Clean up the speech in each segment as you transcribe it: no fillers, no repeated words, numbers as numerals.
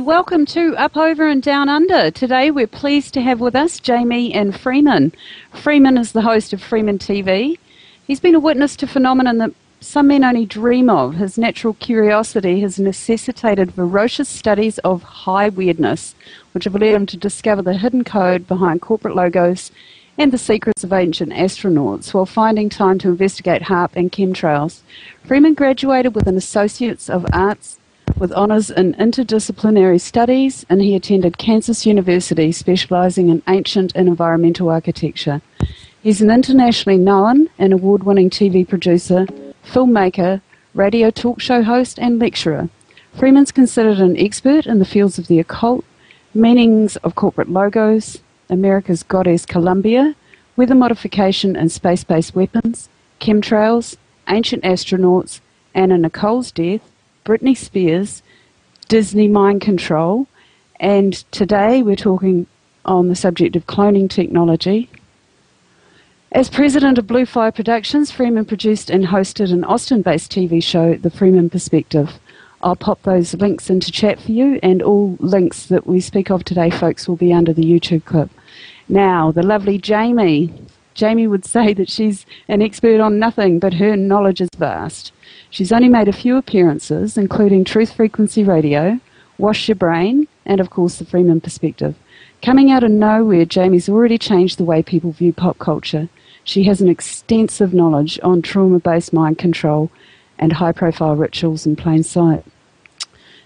welcome to Up Over and Down Under. Today we're pleased to have with us Jamie and Freeman. Freeman is the host of Freeman TV. He's been a witness to phenomenon that some men only dream of. His natural curiosity has necessitated ferocious studies of high weirdness, which have led him to discover the hidden code behind corporate logos and the secrets of ancient astronauts, while finding time to investigate HARP and chemtrails. Freeman graduated with an Associates of Arts with honours in interdisciplinary studies, and he attended Kansas University, specialising in ancient and environmental architecture. He's an internationally known and award-winning TV producer, filmmaker, radio talk show host, and lecturer. Freeman's considered an expert in the fields of the occult, meanings of corporate logos, America's goddess Columbia, weather modification and space-based weapons, chemtrails, ancient astronauts, Anna Nicole's death, Britney Spears, Disney mind control, and today we're talking on the subject of cloning technology. As president of Blue Fire Productions, Freeman produced and hosted an Austin-based TV show, The Freeman Perspective. I'll pop those links into chat for you, and all links that we speak of today, folks, will be under the YouTube clip. Now, the lovely Jamie. Jamie would say that she's an expert on nothing, but her knowledge is vast. She's only made a few appearances, including Truth Frequency Radio, Wash Your Brain, and of course The Freeman Perspective. Coming out of nowhere, Jamie's already changed the way people view pop culture. She has an extensive knowledge on trauma-based mind control and high-profile rituals in plain sight.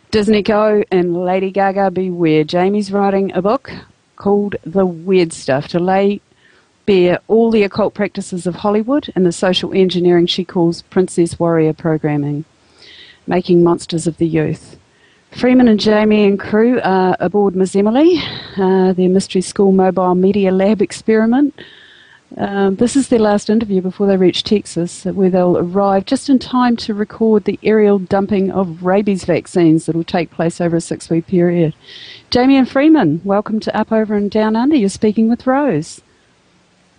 Disney Go and Lady Gaga beware. Jamie's writing a book called The Weird Stuff to lay bare all the occult practices of Hollywood and the social engineering she calls princess warrior programming, making monsters of the youth. Freeman and Jamie and crew are aboard Miss Emily, their Mystery School Mobile Media Lab experiment. This is their last interview before they reach Texas, where they'll arrive just in time to record the aerial dumping of rabies vaccines that will take place over a 6-week period. Jamie and Freeman, welcome to Up Over and Down Under. You're speaking with Rose.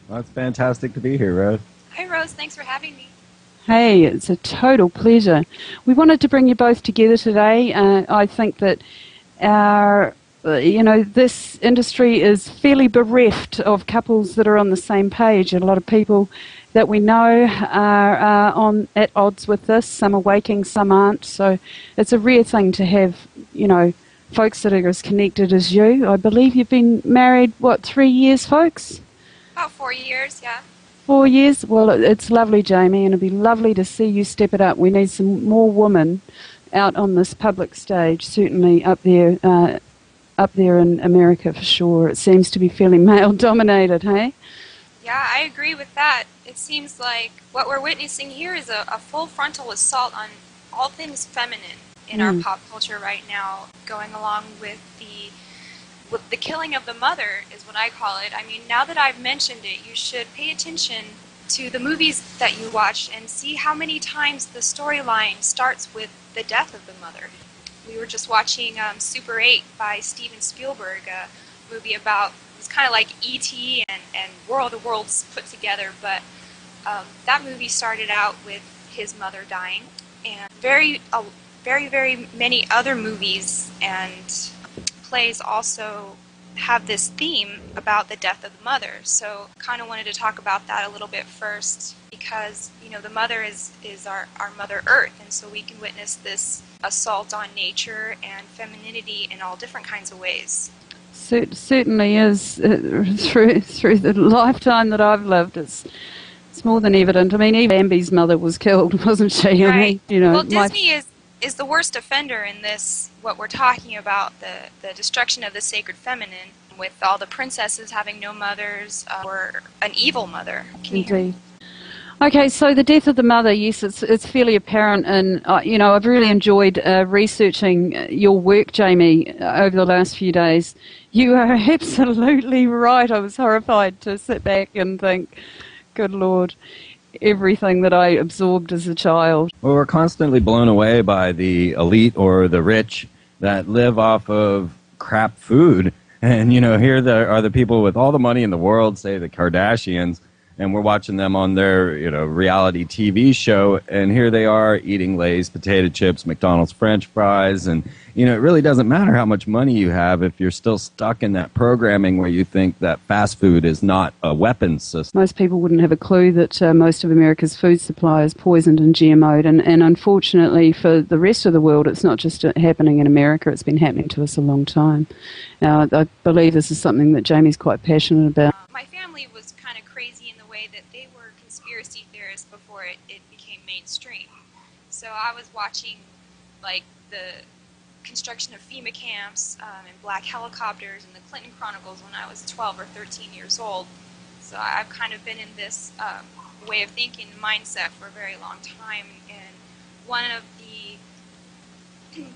Well, it's fantastic to be here, Rose. Hi, Rose. Thanks for having me. Hey, it's a total pleasure. We wanted to bring you both together today. I think that this industry is fairly bereft of couples that are on the same page. A lot of people that we know are at odds with this. Some are waking, some aren't. So it's a rare thing to have, folks that are as connected as you. I believe you've been married, 3 years, folks? About 4 years, yeah. 4 years? Well, it's lovely, Jamie, and it'd be lovely to see you step it up. We need some more women out on this public stage, certainly up there in America for sure. It seems to be fairly male-dominated, hey? Yeah, I agree with that. It seems like what we're witnessing here is a full frontal assault on all things feminine in our pop culture right now, going along with the killing of the mother is what I call it. I mean, now that I've mentioned it, you should pay attention to the movies that you watch and see how many times the storyline starts with the death of the mother. We were just watching Super 8 by Steven Spielberg, a movie about, it's kind of like E.T. and World of Worlds put together, but that movie started out with his mother dying, and very many other movies and plays also have this theme about the death of the mother. So kind of wanted to talk about that a little bit first, because the mother is our Mother Earth, and so we can witness this assault on nature and femininity in all different kinds of ways. Certainly is. Through the lifetime that I've lived, it's more than evident. I mean, even Bambi's mother was killed, wasn't she? Right. I mean, well, Disney is the worst offender in this, what we're talking about, the destruction of the sacred feminine, with all the princesses having no mothers or an evil mother. Indeed. Okay, so the death of the mother, yes, it's fairly apparent, and I've really enjoyed researching your work, Jamie, over the last few days. You are absolutely right. I was horrified to sit back and think, good Lord, everything that I absorbed as a child. Well, we're constantly blown away by the elite or the rich that live off of crap food. And, here are the people with all the money in the world, say the Kardashians, and we're watching them on their, reality TV show, and here they are eating Lay's potato chips, McDonald's French fries, and, it really doesn't matter how much money you have if you're still stuck in that programming where you think that fast food is not a weapons system. Most people wouldn't have a clue that most of America's food supply is poisoned and GMO'd, and unfortunately for the rest of the world, it's not just happening in America, it's been happening to us a long time. Now, I believe this is something that Jamie's quite passionate about. My family was kind of crazy in the way that they were conspiracy theorists before it became mainstream. So I was watching, like, the construction of FEMA camps and black helicopters and the Clinton Chronicles when I was 12 or 13 years old. So I've kind of been in this way of thinking mindset for a very long time. And one of the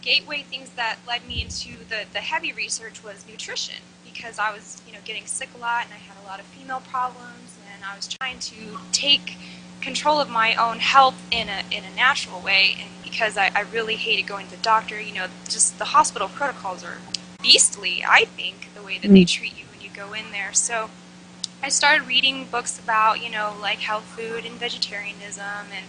gateway things that led me into the heavy research was nutrition, because I was getting sick a lot and I had a lot of female problems, and I was trying to take control of my own health in a natural way. And because I really hated going to the doctor, just the hospital protocols are beastly, I think, the way that they treat you when you go in there. So I started reading books about, like health food and vegetarianism, and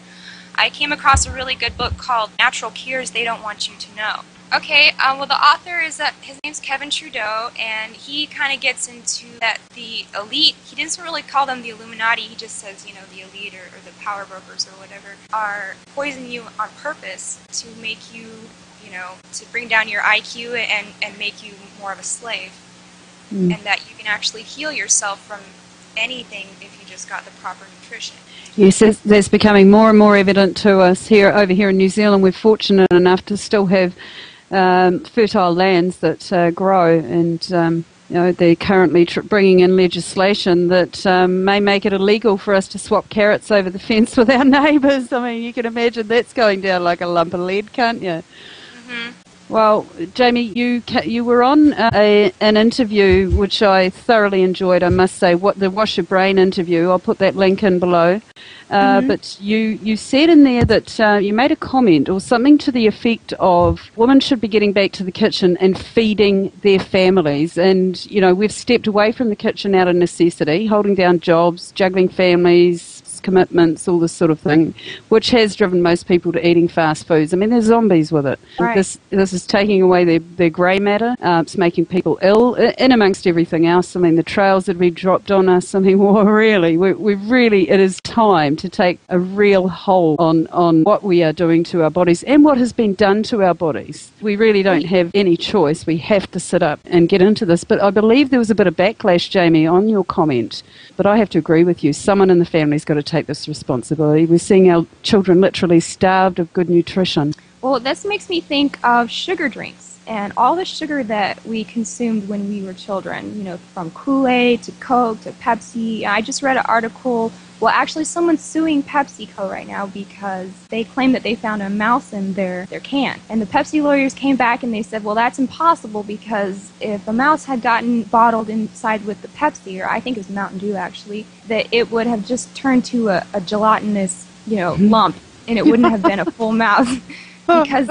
I came across a really good book called Natural Cures They Don't Want You to Know. Okay, well, the author his name's Kevin Trudeau, and he kind of gets into that the elite, he doesn't really call them the Illuminati, he just says, the elite or the power brokers or whatever, are poisoning you on purpose to make you, to bring down your IQ and make you more of a slave. And that you can actually heal yourself from anything if you just got the proper nutrition. Yes, there's becoming more and more evident to us over here in New Zealand. We're fortunate enough to still have fertile lands that grow, and they're currently bringing in legislation that may make it illegal for us to swap carrots over the fence with our neighbours. I mean, you can imagine that's going down like a lump of lead, can't you? Mm-hmm. Well, Jamie, you were on an interview which I thoroughly enjoyed, I must say, the Wash Your Brain interview. I'll put that link in below. But you said in there that you made a comment or something to the effect of women should be getting back to the kitchen and feeding their families. And, we've stepped away from the kitchen out of necessity, holding down jobs, juggling families, commitments, all this sort of thing, which has driven most people to eating fast foods. I mean, they're zombies with it. Right. This is taking away their grey matter. It's making people ill, in amongst everything else. I mean, the trails that we dropped on us. I mean, well, really, it is time to take a real hold on what we are doing to our bodies and what has been done to our bodies. We really don't have any choice. We have to sit up and get into this. But I believe there was a bit of backlash, Jamie, on your comment. But I have to agree with you. Someone in the family's got to take this responsibility. We're seeing our children literally starved of good nutrition. Well, this makes me think of sugar drinks and all the sugar that we consumed when we were children, from Kool-Aid to Coke to Pepsi. I just read an article, well, actually someone's suing PepsiCo right now because they claim that they found a mouse in their can. And the Pepsi lawyers came back and they said, well, that's impossible because if a mouse had gotten bottled inside with the Pepsi, or I think it was Mountain Dew actually, that it would have just turned to a gelatinous, lump, and it wouldn't have been a full mouse. Because,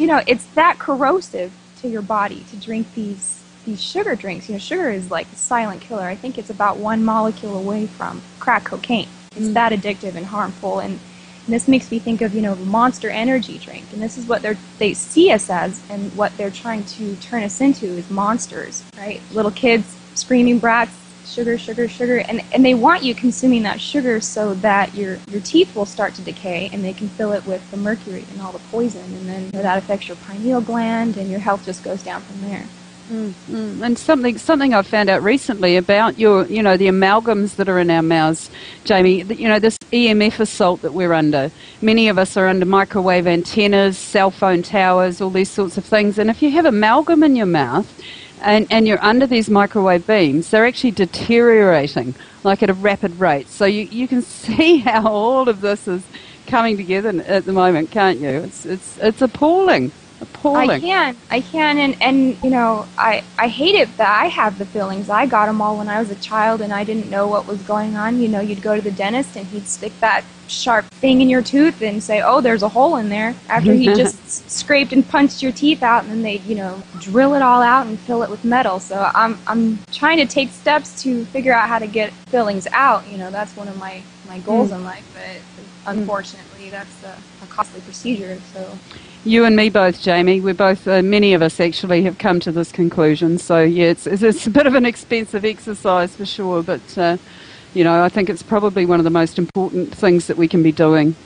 it's that corrosive to your body to drink these sugar drinks. Sugar is like a silent killer. I think it's about 1 molecule away from crack cocaine. It's that addictive and harmful. And this makes me think of, Monster Energy drink. And this is what they see us as, and what they're trying to turn us into is monsters, right? Little kids, screaming brats, sugar, sugar, sugar. And they want you consuming that sugar so that your teeth will start to decay and they can fill it with the mercury and all the poison. And then that affects your pineal gland and your health just goes down from there. And something I've found out recently about the amalgams that are in our mouths, Jamie, this EMF assault that we're under. Many of us are under microwave antennas, cell phone towers, all these sorts of things. And if you have amalgam in your mouth and you're under these microwave beams, they're actually deteriorating like at a rapid rate. So you can see how all of this is coming together at the moment, can't you? It's appalling. Appalling. I can, and you know, I hate it that I have the feelings. I got them all when I was a child, and I didn't know what was going on. You know, you'd go to the dentist, and he'd stick that sharp thing in your tooth and say, "Oh, there's a hole in there." After he just scraped and punched your teeth out, and then they'd, you know, drill it all out and fill it with metal. So I'm trying to take steps to figure out how to get fillings out. You know, that's one of my goals in life, but unfortunately, that's a costly procedure. So. You and me both, Jamie. We're both, many of us actually have come to this conclusion. So, yeah, it's a bit of an expensive exercise for sure, but, you know, I think it's probably one of the most important things that we can be doing.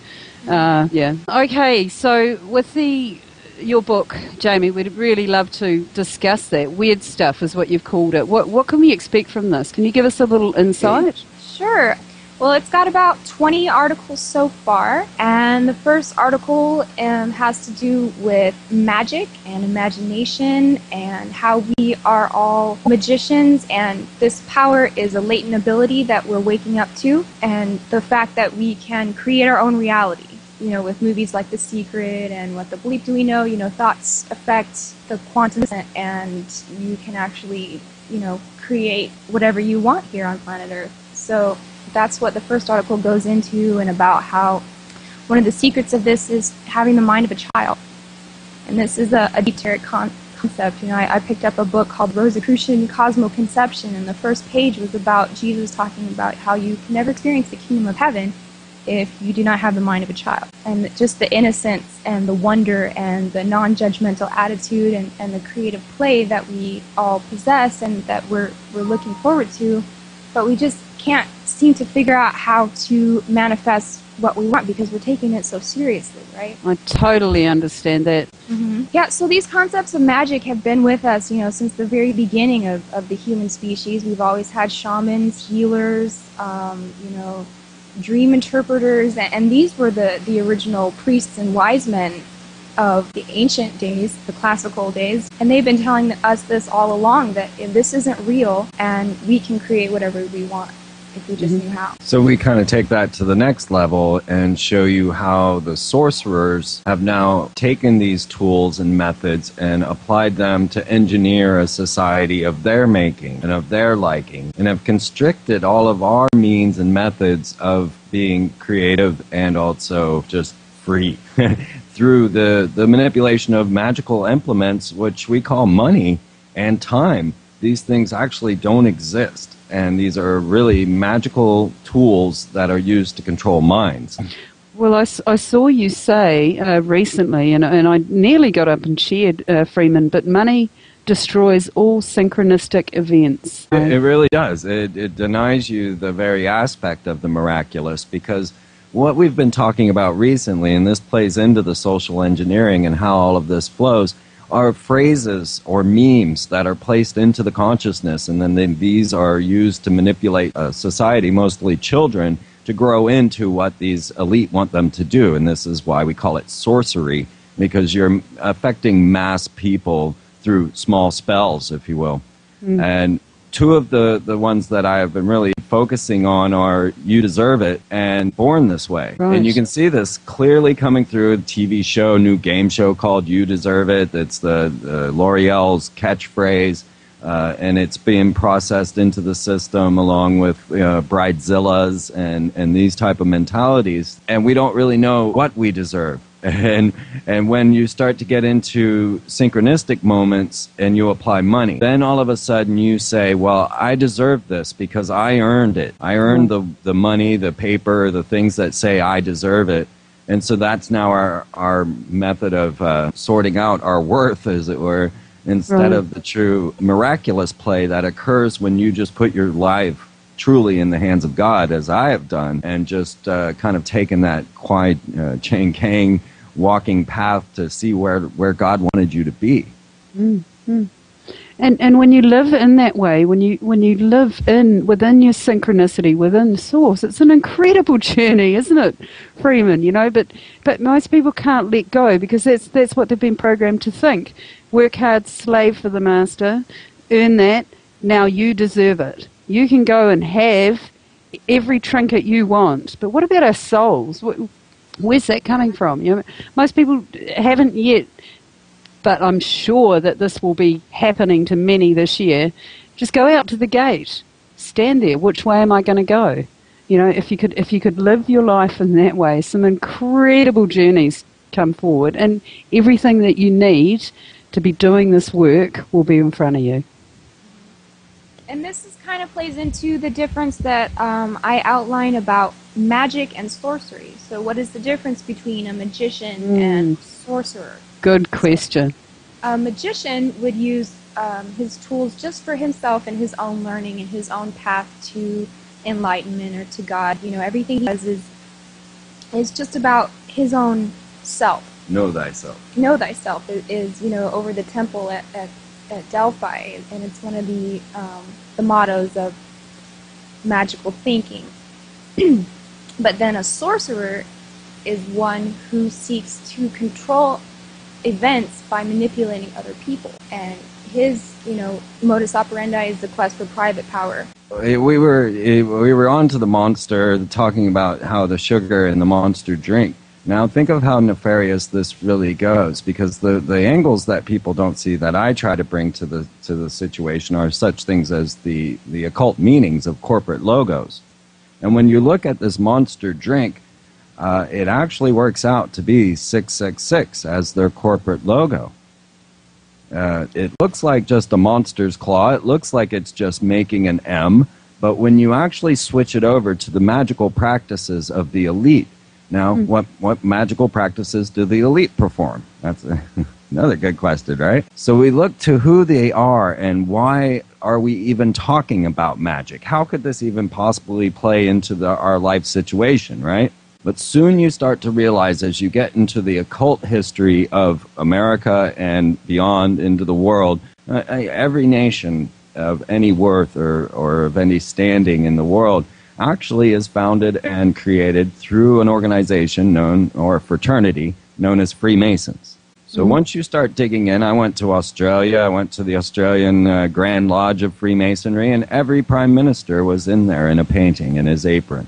Yeah. Okay, so with your book, Jamie, we'd really love to discuss that. Weird stuff is what you've called it. What can we expect from this? Can you give us a little insight? Sure. Well, it's got about 20 articles so far, and the first article has to do with magic and imagination and how we are all magicians, and this power is a latent ability that we're waking up to, and the fact that we can create our own reality. You know, with movies like The Secret and What the Bleep Do We Know, you know, thoughts affect the quantum, and you can actually, you know, create whatever you want here on planet Earth. So that's what the first article goes into, and about how one of the secrets of this is having the mind of a child. And this is a esoteric concept. You know, I picked up a book called Rosicrucian Cosmoconception, and the first page was about Jesus talking about how you can never experience the kingdom of heaven if you do not have the mind of a child. And just the innocence and the wonder and the non-judgmental attitude and the creative play that we all possess and that we're looking forward to, but we just can't seem to figure out how to manifest what we want because we're taking it so seriously, right? I totally understand that. Mm-hmm. Yeah, so these concepts of magic have been with us, you know, since the very beginning of the human species. We've always had shamans, healers, you know, dream interpreters, and these were the original priests and wise men of the ancient days, the classical days, and they've been telling us this all along, that this isn't real and we can create whatever we want if we just knew how. So we kind of take that to the next level and show you how the sorcerers have now taken these tools and methods and applied them to engineer a society of their making and of their liking, and have constricted all of our means and methods of being creative and also just free through the manipulation of magical implements, which we call money and time. These things actually don't exist, and these are really magical tools that are used to control minds. Well, I saw you say recently, and I nearly got up and cheered, Freeman, but money destroys all synchronistic events. It really does. It denies you the very aspect of the miraculous, because what we've been talking about recently, and this plays into the social engineering and how all of this flows, are phrases or memes that are placed into the consciousness, and then these are used to manipulate society, mostly children, to grow into what these elite want them to do. And this is why we call it sorcery, because you're affecting mass people through small spells, if you will. And two of the ones that I have been really focusing on are You Deserve It and Born This Way. Right. And you can see this clearly coming through a TV show, new game show called You Deserve It. It's the L'Oreal's catchphrase, and it's being processed into the system along with Bridezilla's and these type of mentalities. And we don't really know what we deserve. And when you start to get into synchronistic moments and you apply money, then all of a sudden you say, well, I deserve this because I earned it. I earned the money, the paper, the things that say I deserve it. And so that's now our method of sorting out our worth, as it were, instead of the true miraculous play that occurs when you just put your life truly in the hands of God, as I have done, and just kind of taken that quiet Chang Kang walking path to see where God wanted you to be. Mm-hmm. And when you live in that way, when you live within your synchronicity, within Source, it's an incredible journey, isn't it, Freeman? You know, but most people can't let go because that's what they've been programmed to think. Work hard, slave for the master, earn that. Now you deserve it. You can go and have every trinket you want. But what about our souls? Where's that coming from? You know, most people haven't yet but I'm sure that this will be happening to many this year. Just go out to the gate, stand there. Which way am I going to go? You know, if you could live your life in that way, some incredible journeys come forward, and everything that you need to be doing this work will be in front of you. And this is kind of plays into the difference that I outline about magic and sorcery. So what is the difference between a magician and a sorcerer? Good question. A magician would use his tools just for himself and his own learning and his own path to enlightenment or to God. You know, everything he does is just about his own self. Know thyself. Know thyself is you know, over the temple at Delphi, and it's one of the mottos of magical thinking. But then a sorcerer is one who seeks to control events by manipulating other people, and his, you know, modus operandi is the quest for private power. We were on to the monster, talking about how the sugar in the monster drink. Now think of how nefarious this really goes, because the angles that people don't see that I try to bring to the situation are such things as the occult meanings of corporate logos. And when you look at this monster drink, it actually works out to be 666 as their corporate logo. It looks like just a monster's claw. It looks like it's just making an M. But when you actually switch it over to the magical practices of the elite, now, what magical practices do the elite perform? That's another good question, right? So we look to who they are and why are we even talking about magic? How could this even possibly play into our life situation, right? But soon you start to realize, as you get into the occult history of America and beyond into the world, every nation of any worth or of any standing in the world actually is founded and created through an organization or fraternity known as Freemasons. So once you start digging in, I went to Australia, I went to the Australian Grand Lodge of Freemasonry, and every prime minister was in there in a painting in his apron.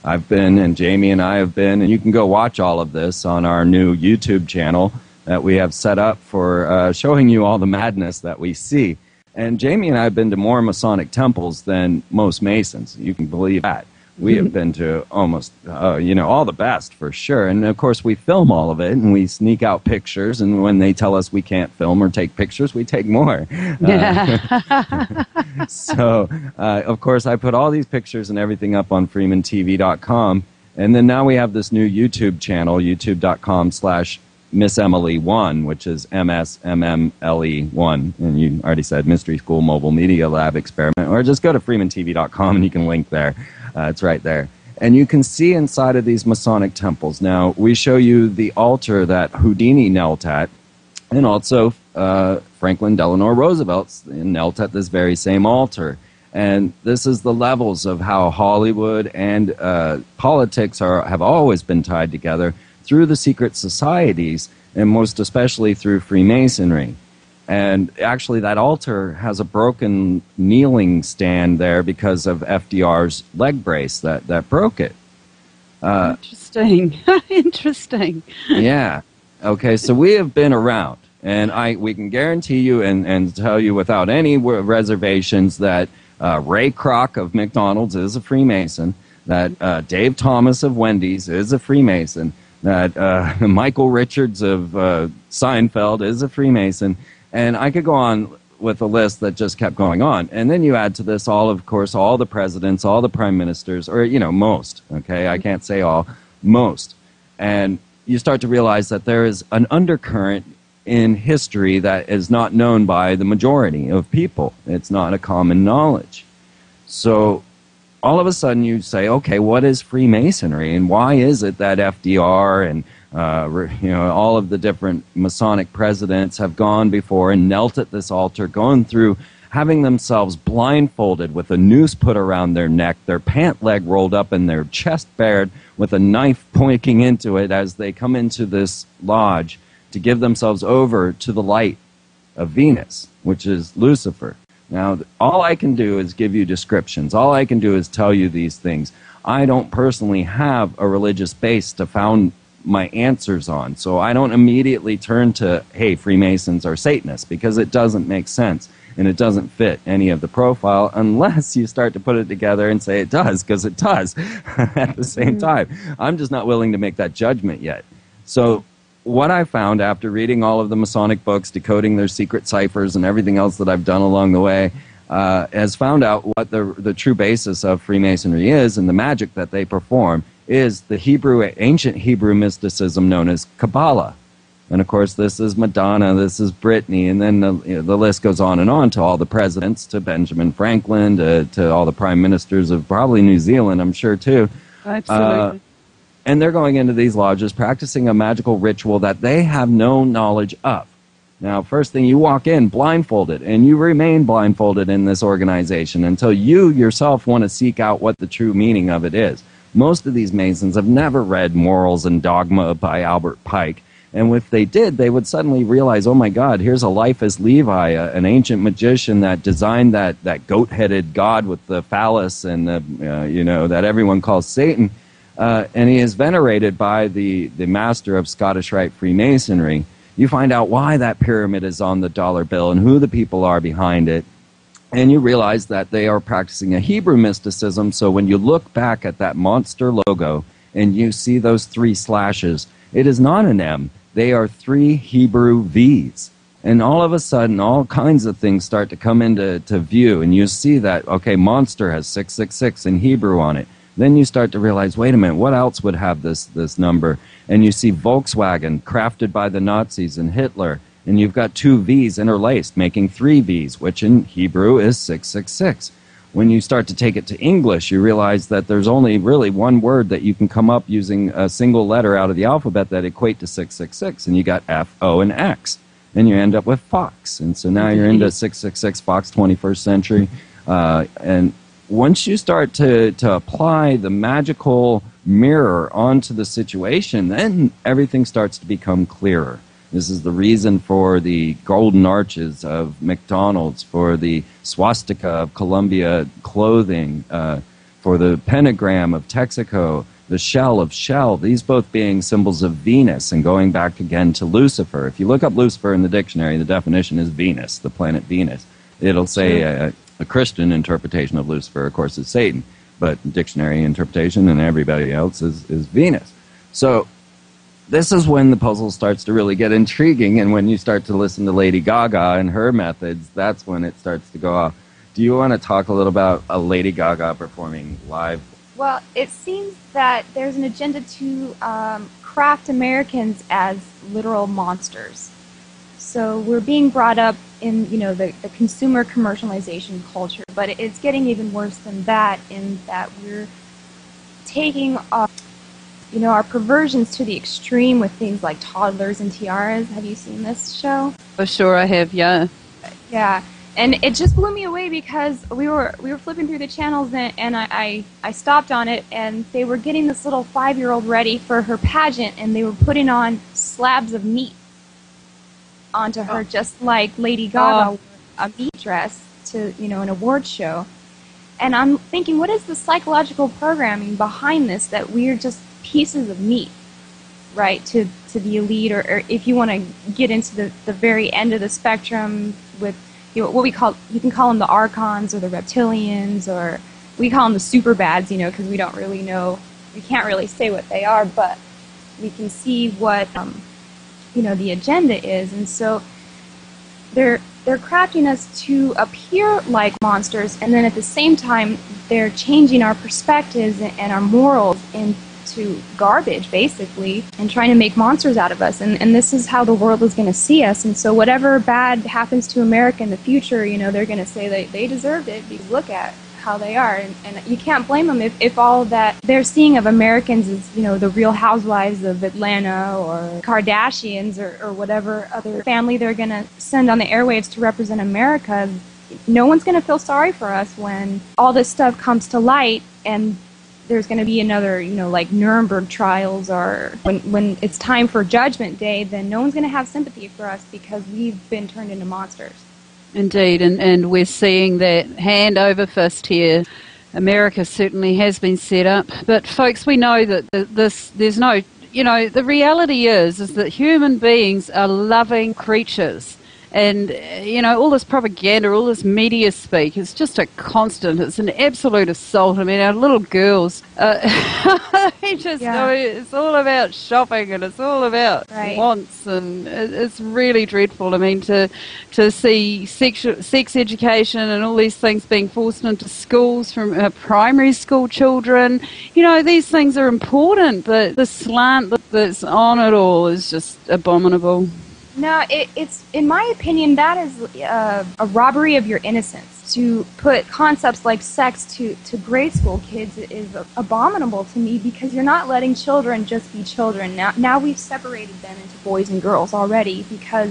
I've been, and Jamie and I have been, and you can go watch all of this on our new YouTube channel that we have set up for showing you all the madness that we see. And Jamie and I have been to more Masonic temples than most Masons. You can believe that. We have been to almost, all the best for sure. And of course, we film all of it and we sneak out pictures. And when they tell us we can't film or take pictures, we take more. So, of course, I put all these pictures and everything up on freemantv.com. And then now we have this new YouTube channel, youtube.com/Miss Emily 1, which is MSMMLE 1. And you already said Mystery School Mobile Media Lab Experiment. Or just go to freemantv.com and you can link there. It's right there. And you can see inside of these Masonic temples. Now, we show you the altar that Houdini knelt at, and also Franklin Delano Roosevelt knelt at this very same altar. And this is the levels of how Hollywood and politics have always been tied together through the secret societies, and most especially through Freemasonry. And actually that altar has a broken kneeling stand there because of FDR's leg brace that broke it. Interesting. Interesting. Yeah. Okay, so we have been around, and we can guarantee you and tell you without any reservations that Ray Kroc of McDonald's is a Freemason, that Dave Thomas of Wendy's is a Freemason, that Michael Richards of Seinfeld is a Freemason, and I could go on with a list that just kept going on. And then you add to this all the presidents, all the prime ministers, or, most, okay? I can't say all, most. And you start to realize that there is an undercurrent in history that is not known by the majority of people. It's not a common knowledge. So all of a sudden you say, okay, what is Freemasonry, and why is it that FDR and all of the different Masonic presidents have gone before and knelt at this altar, going through having themselves blindfolded with a noose put around their neck, their pant leg rolled up, and their chest bared with a knife pointing into it as they come into this lodge to give themselves over to the light of Venus, which is Lucifer. Now, all I can do is give you descriptions. All I can do is tell you these things. I don't personally have a religious base to found my answers on. So I don't immediately turn to, hey, Freemasons are Satanists, because it doesn't make sense and it doesn't fit any of the profile unless you start to put it together and say it does, because it does at the same time. I'm just not willing to make that judgment yet. So what I found after reading all of the Masonic books, decoding their secret ciphers and everything else that I've done along the way, has found out what the true basis of Freemasonry is, and the magic that they perform is the ancient Hebrew mysticism known as Kabbalah. And of course, this is Madonna, this is Brittany, and then the list goes on to all the presidents, to Benjamin Franklin, to all the prime ministers of probably New Zealand, I'm sure too. Absolutely. And they're going into these lodges practicing a magical ritual that they have no knowledge of. Now, first thing, you walk in blindfolded, and you remain blindfolded in this organization until you yourself want to seek out what the true meaning of it is. Most of these Masons have never read Morals and Dogma by Albert Pike. And if they did, they would suddenly realize, oh my God, here's a life as Levi, an ancient magician that designed that goat-headed god with the phallus and that everyone calls Satan. And he is venerated by the master of Scottish Rite Freemasonry. You find out why that pyramid is on the dollar bill and who the people are behind it. And you realize that they are practicing a Hebrew mysticism. So when you look back at that monster logo and you see those 3 slashes, it is not an M. They are 3 Hebrew V's. And all of a sudden, all kinds of things start to come into view. And you see that, okay, monster has 666 in Hebrew on it. Then you start to realize, wait a minute, what else would have this number? And you see Volkswagen, crafted by the Nazis and Hitler. And you've got 2 V's interlaced, making 3 V's, which in Hebrew is 666. When you start to take it to English, you realize that there's only really one word that you can come up using a single letter out of the alphabet that equate to 666, and you got F, O, and X. And you end up with Fox. And so now you're into 666, Fox 21st century. And once you start to apply the magical mirror onto the situation, then everything starts to become clearer. This is the reason for the golden arches of McDonald's, for the swastika of Columbia clothing, for the pentagram of Texaco, the shell of Shell, these both being symbols of Venus, and going back again to Lucifer. If you look up Lucifer in the dictionary, the definition is Venus, the planet Venus. It'll say a Christian interpretation of Lucifer, of course, is Satan, but dictionary interpretation and everybody else is Venus. So this is when the puzzle starts to really get intriguing, and when you start to listen to Lady Gaga and her methods, that's when it starts to go off. Do you want to talk a little about a Lady Gaga performing live? Well, it seems that there's an agenda to craft Americans as literal monsters. So we're being brought up in, the consumer commercialization culture, but it's getting even worse than that, in that we're taking our perversions to the extreme with things like toddlers and tiaras. Have you seen this show? For sure I have, yeah. Yeah, and it just blew me away because we were flipping through the channels, and I stopped on it, and they were getting this little 5-year-old ready for her pageant, and they were putting on slabs of meat onto her, just like Lady Gaga wore a meat dress to, an award show. And I'm thinking, what is the psychological programming behind this, that we're just pieces of meat, right, to the elite, or if you want to get into the very end of the spectrum with what you can call them the archons or the reptilians, or we call them the super bads, because we don't really know, we can't really say what they are, but we can see what the agenda is. And so they're crafting us to appear like monsters, and then at the same time they're changing our perspectives and our morals into garbage, basically, and trying to make monsters out of us. And this is how the world is going to see us. And so whatever bad happens to America in the future, they're going to say that they deserved it, because look at how they are. And you can't blame them if all that they're seeing of Americans is, the Real Housewives of Atlanta or Kardashians or whatever other family they're going to send on the airwaves to represent America. No one's going to feel sorry for us when all this stuff comes to light, and there's going to be another, like Nuremberg trials, or when it's time for Judgment Day, then no one's going to have sympathy for us because we've been turned into monsters. Indeed, and we're seeing that hand over fist here. America certainly has been set up, but folks, we know that there's no you know, the reality is that human beings are loving creatures. And, you know, all this propaganda, all this media speak, it's just a constant. It's an absolute assault. I mean, our little girls, they just know it's all about shopping and it's all about wants. And it's really dreadful. I mean, to see sex education and all these things being forced into schools from primary school children, you know, these things are important, but the slant that's on it all is just abominable. No, it's in my opinion, that is a robbery of your innocence. To put concepts like sex to grade school kids is abominable to me, because you're not letting children just be children. Now we've separated them into boys and girls already, because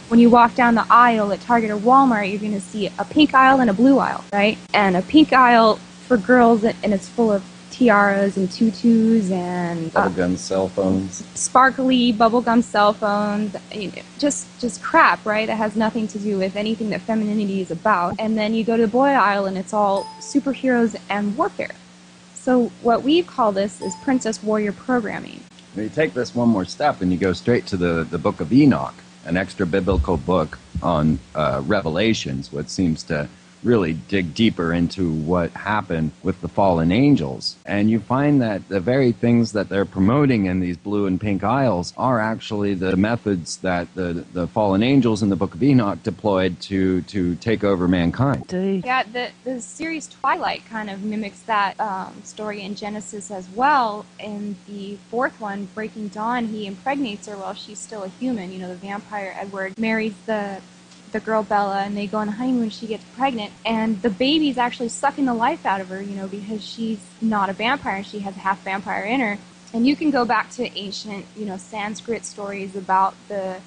when you walk down the aisle at Target or Walmart, you're going to see a pink aisle and a blue aisle, right? And a pink aisle for girls, and it's full of tiaras and tutus and bubblegum cell phones, sparkly bubblegum cell phones, you know, just crap, right? That has nothing to do with anything that femininity is about. And then you go to the boy aisle and it's all superheroes and warfare. So what we call this is princess warrior programming. You take this one more step and you go straight to the Book of Enoch, an extra biblical book on Revelations, which seems to really dig deeper into what happened with the fallen angels. And you find that the very things that they're promoting in these blue and pink aisles are actually the methods that the fallen angels in the Book of Enoch deployed to take over mankind. Yeah, the series Twilight kind of mimics that story in Genesis as well. In the fourth one, Breaking Dawn, he impregnates her while she's still a human. You know, the vampire Edward marries the girl Bella, and they go on a honeymoon. She gets pregnant, and the baby's actually sucking the life out of her, you know, because she's not a vampire and she has half vampire in her. And you can go back to ancient, you know, Sanskrit stories about the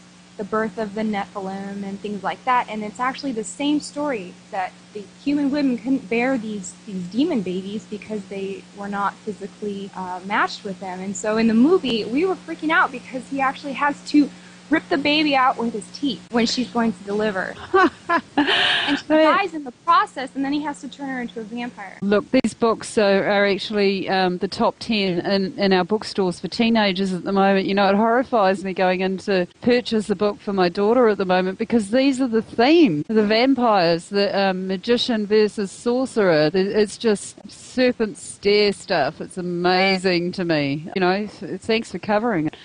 birth of the Nephilim and things like that, and it's actually the same story, that the human women couldn't bear these demon babies because they were not physically matched with them. And so in the movie, we were freaking out because he actually has to rip the baby out with his teeth when she's going to deliver. And she dies in the process, and then he has to turn her into a vampire. Look, these books are actually the top 10 in our bookstores for teenagers at the moment. You know, it horrifies me going in to purchase a book for my daughter at the moment, because these are the theme. The vampires, the magician versus sorcerer. It's just serpent stare stuff. It's amazing to me. You know, thanks for covering it.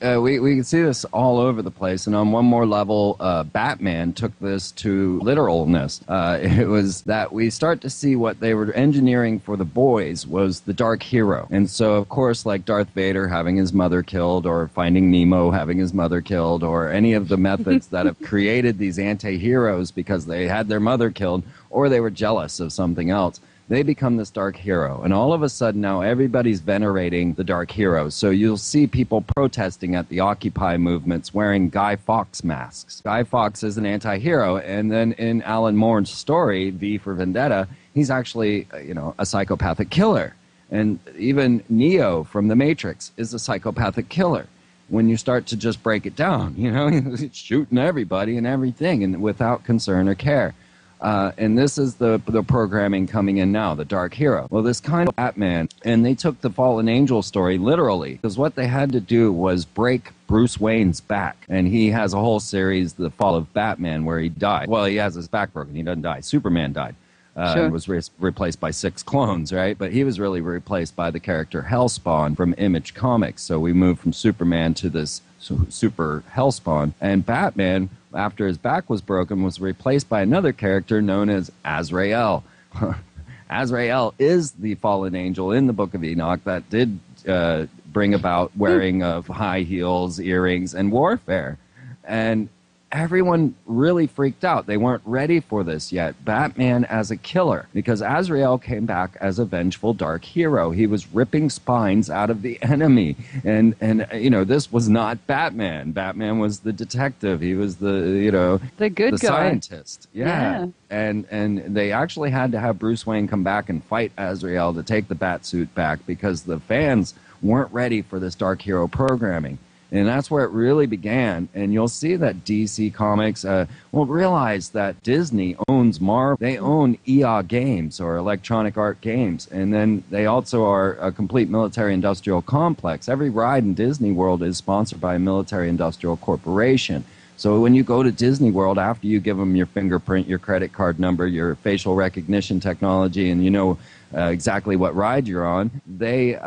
We can see this all over the place, and on one more level, Batman took this to literalness. It was that we start to see what they were engineering for the boys was the dark hero. And so, of course, like Darth Vader having his mother killed, or Finding Nemo having his mother killed, or any of the methods that have created these anti-heroes because they had their mother killed, or they were jealous of something else, they become this dark hero. And all of a sudden now everybody's venerating the dark hero. So you'll see people protesting at the Occupy movements wearing Guy Fawkes masks. Guy Fawkes is an anti-hero, and then in Alan Moore's story, V for Vendetta, he's actually, you know, a psychopathic killer. And even Neo from The Matrix is a psychopathic killer. When you start to just break it down, you know, he's shooting everybody and everything, and without concern or care. And this is the programming coming in now, the dark hero. Well, this kind of Batman, and they took the fallen angel story literally, because what they had to do was break Bruce Wayne's back. And he has a whole series, The Fall of Batman, where he died. Well, he has his back broken. He doesn't die. Superman died. Sure. And was replaced by 6 clones, right? But he was really replaced by the character Hellspawn from Image Comics. So we moved from Superman to this super Hellspawn. And Batman, after his back was broken, was replaced by another character known as Azrael. Azrael is the fallen angel in the Book of Enoch that did bring about wearing of high heels, earrings, and warfare. And everyone really freaked out. They weren't ready for this yet. Batman as a killer, because Azrael came back as a vengeful dark hero. He was ripping spines out of the enemy. And you know, this was not Batman. Batman was the detective. He was the, you know, the good guy. Scientist. Yeah. And they actually had to have Bruce Wayne come back and fight Azrael to take the bat suit back, because the fans weren't ready for this dark hero programming. And that's where it really began. And you'll see that DC Comics will realize that Disney owns Marvel. They own EA Games, or Electronic Art Games. And then they also are a complete military-industrial complex. Every ride in Disney World is sponsored by a military-industrial corporation. So when you go to Disney World, after you give them your fingerprint, your credit card number, your facial recognition technology, and you know exactly what ride you're on, they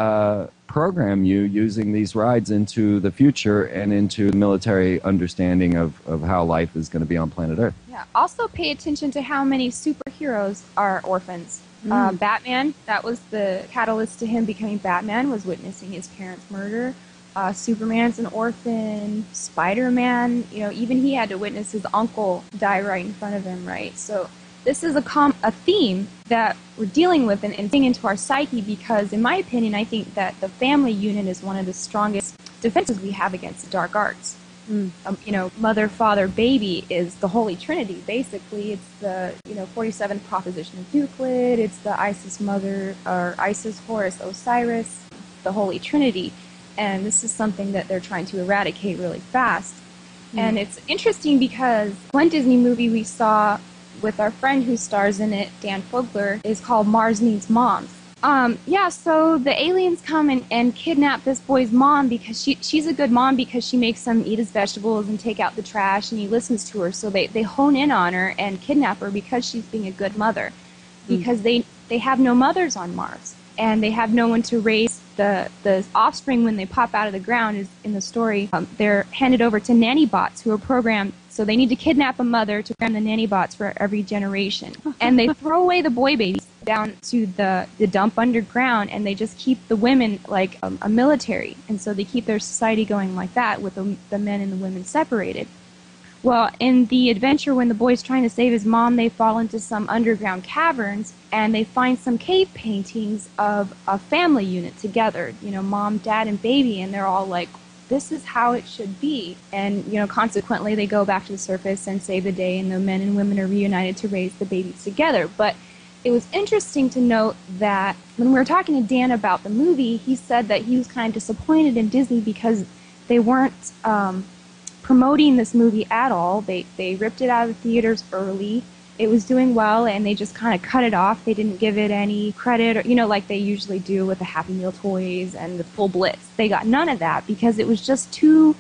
program you using these rides into the future and into the military understanding of how life is going to be on planet Earth. Yeah. Also pay attention to how many superheroes are orphans. Batman, that was the catalyst to him becoming Batman, was witnessing his parents' murder. Superman's an orphan. Spider-Man, even he had to witness his uncle die right in front of him, right? So this is a theme that we're dealing with and getting into our psyche because, in my opinion, I think that the family unit is one of the strongest defenses we have against the dark arts. Mother, father, baby is the Holy Trinity, basically. It's the, 47th proposition of Euclid. It's the Isis Mother, or Isis, Horus, Osiris, the Holy Trinity. And this is something that they're trying to eradicate really fast. And it's interesting because one Disney movie we saw with our friend who stars in it, Dan Fogler, is called Mars Needs Moms. So the aliens come and kidnap this boy's mom because she's a good mom because she makes him eat his vegetables and take out the trash, and he listens to her. So they hone in on her and kidnap her because she's being a good mother. Because they have no mothers on Mars, and they have no one to raise the offspring when they pop out of the ground. Is in the story. They're handed over to nanny bots who are programmed. So they need to kidnap a mother to program the nanny bots for every generation. And they throw away the boy babies down to the dump underground, and they just keep the women like a military. And so they keep their society going like that, with the men and the women separated. Well, in the adventure when the boy's trying to save his mom, they fall into some underground caverns, and they find some cave paintings of a family unit together, mom, dad, and baby, and they're all like, this is how it should be. And, consequently, they go back to the surface and save the day, and the men and women are reunited to raise the babies together. But it was interesting to note that when we were talking to Dan about the movie, he said that he was kind of disappointed in Disney because they weren't promoting this movie at all. They ripped it out of the theaters early. It was doing well, and they just kind of cut it off. They didn't give it any credit, or, like they usually do with the Happy Meal toys and the full blitz. They got none of that because it was just too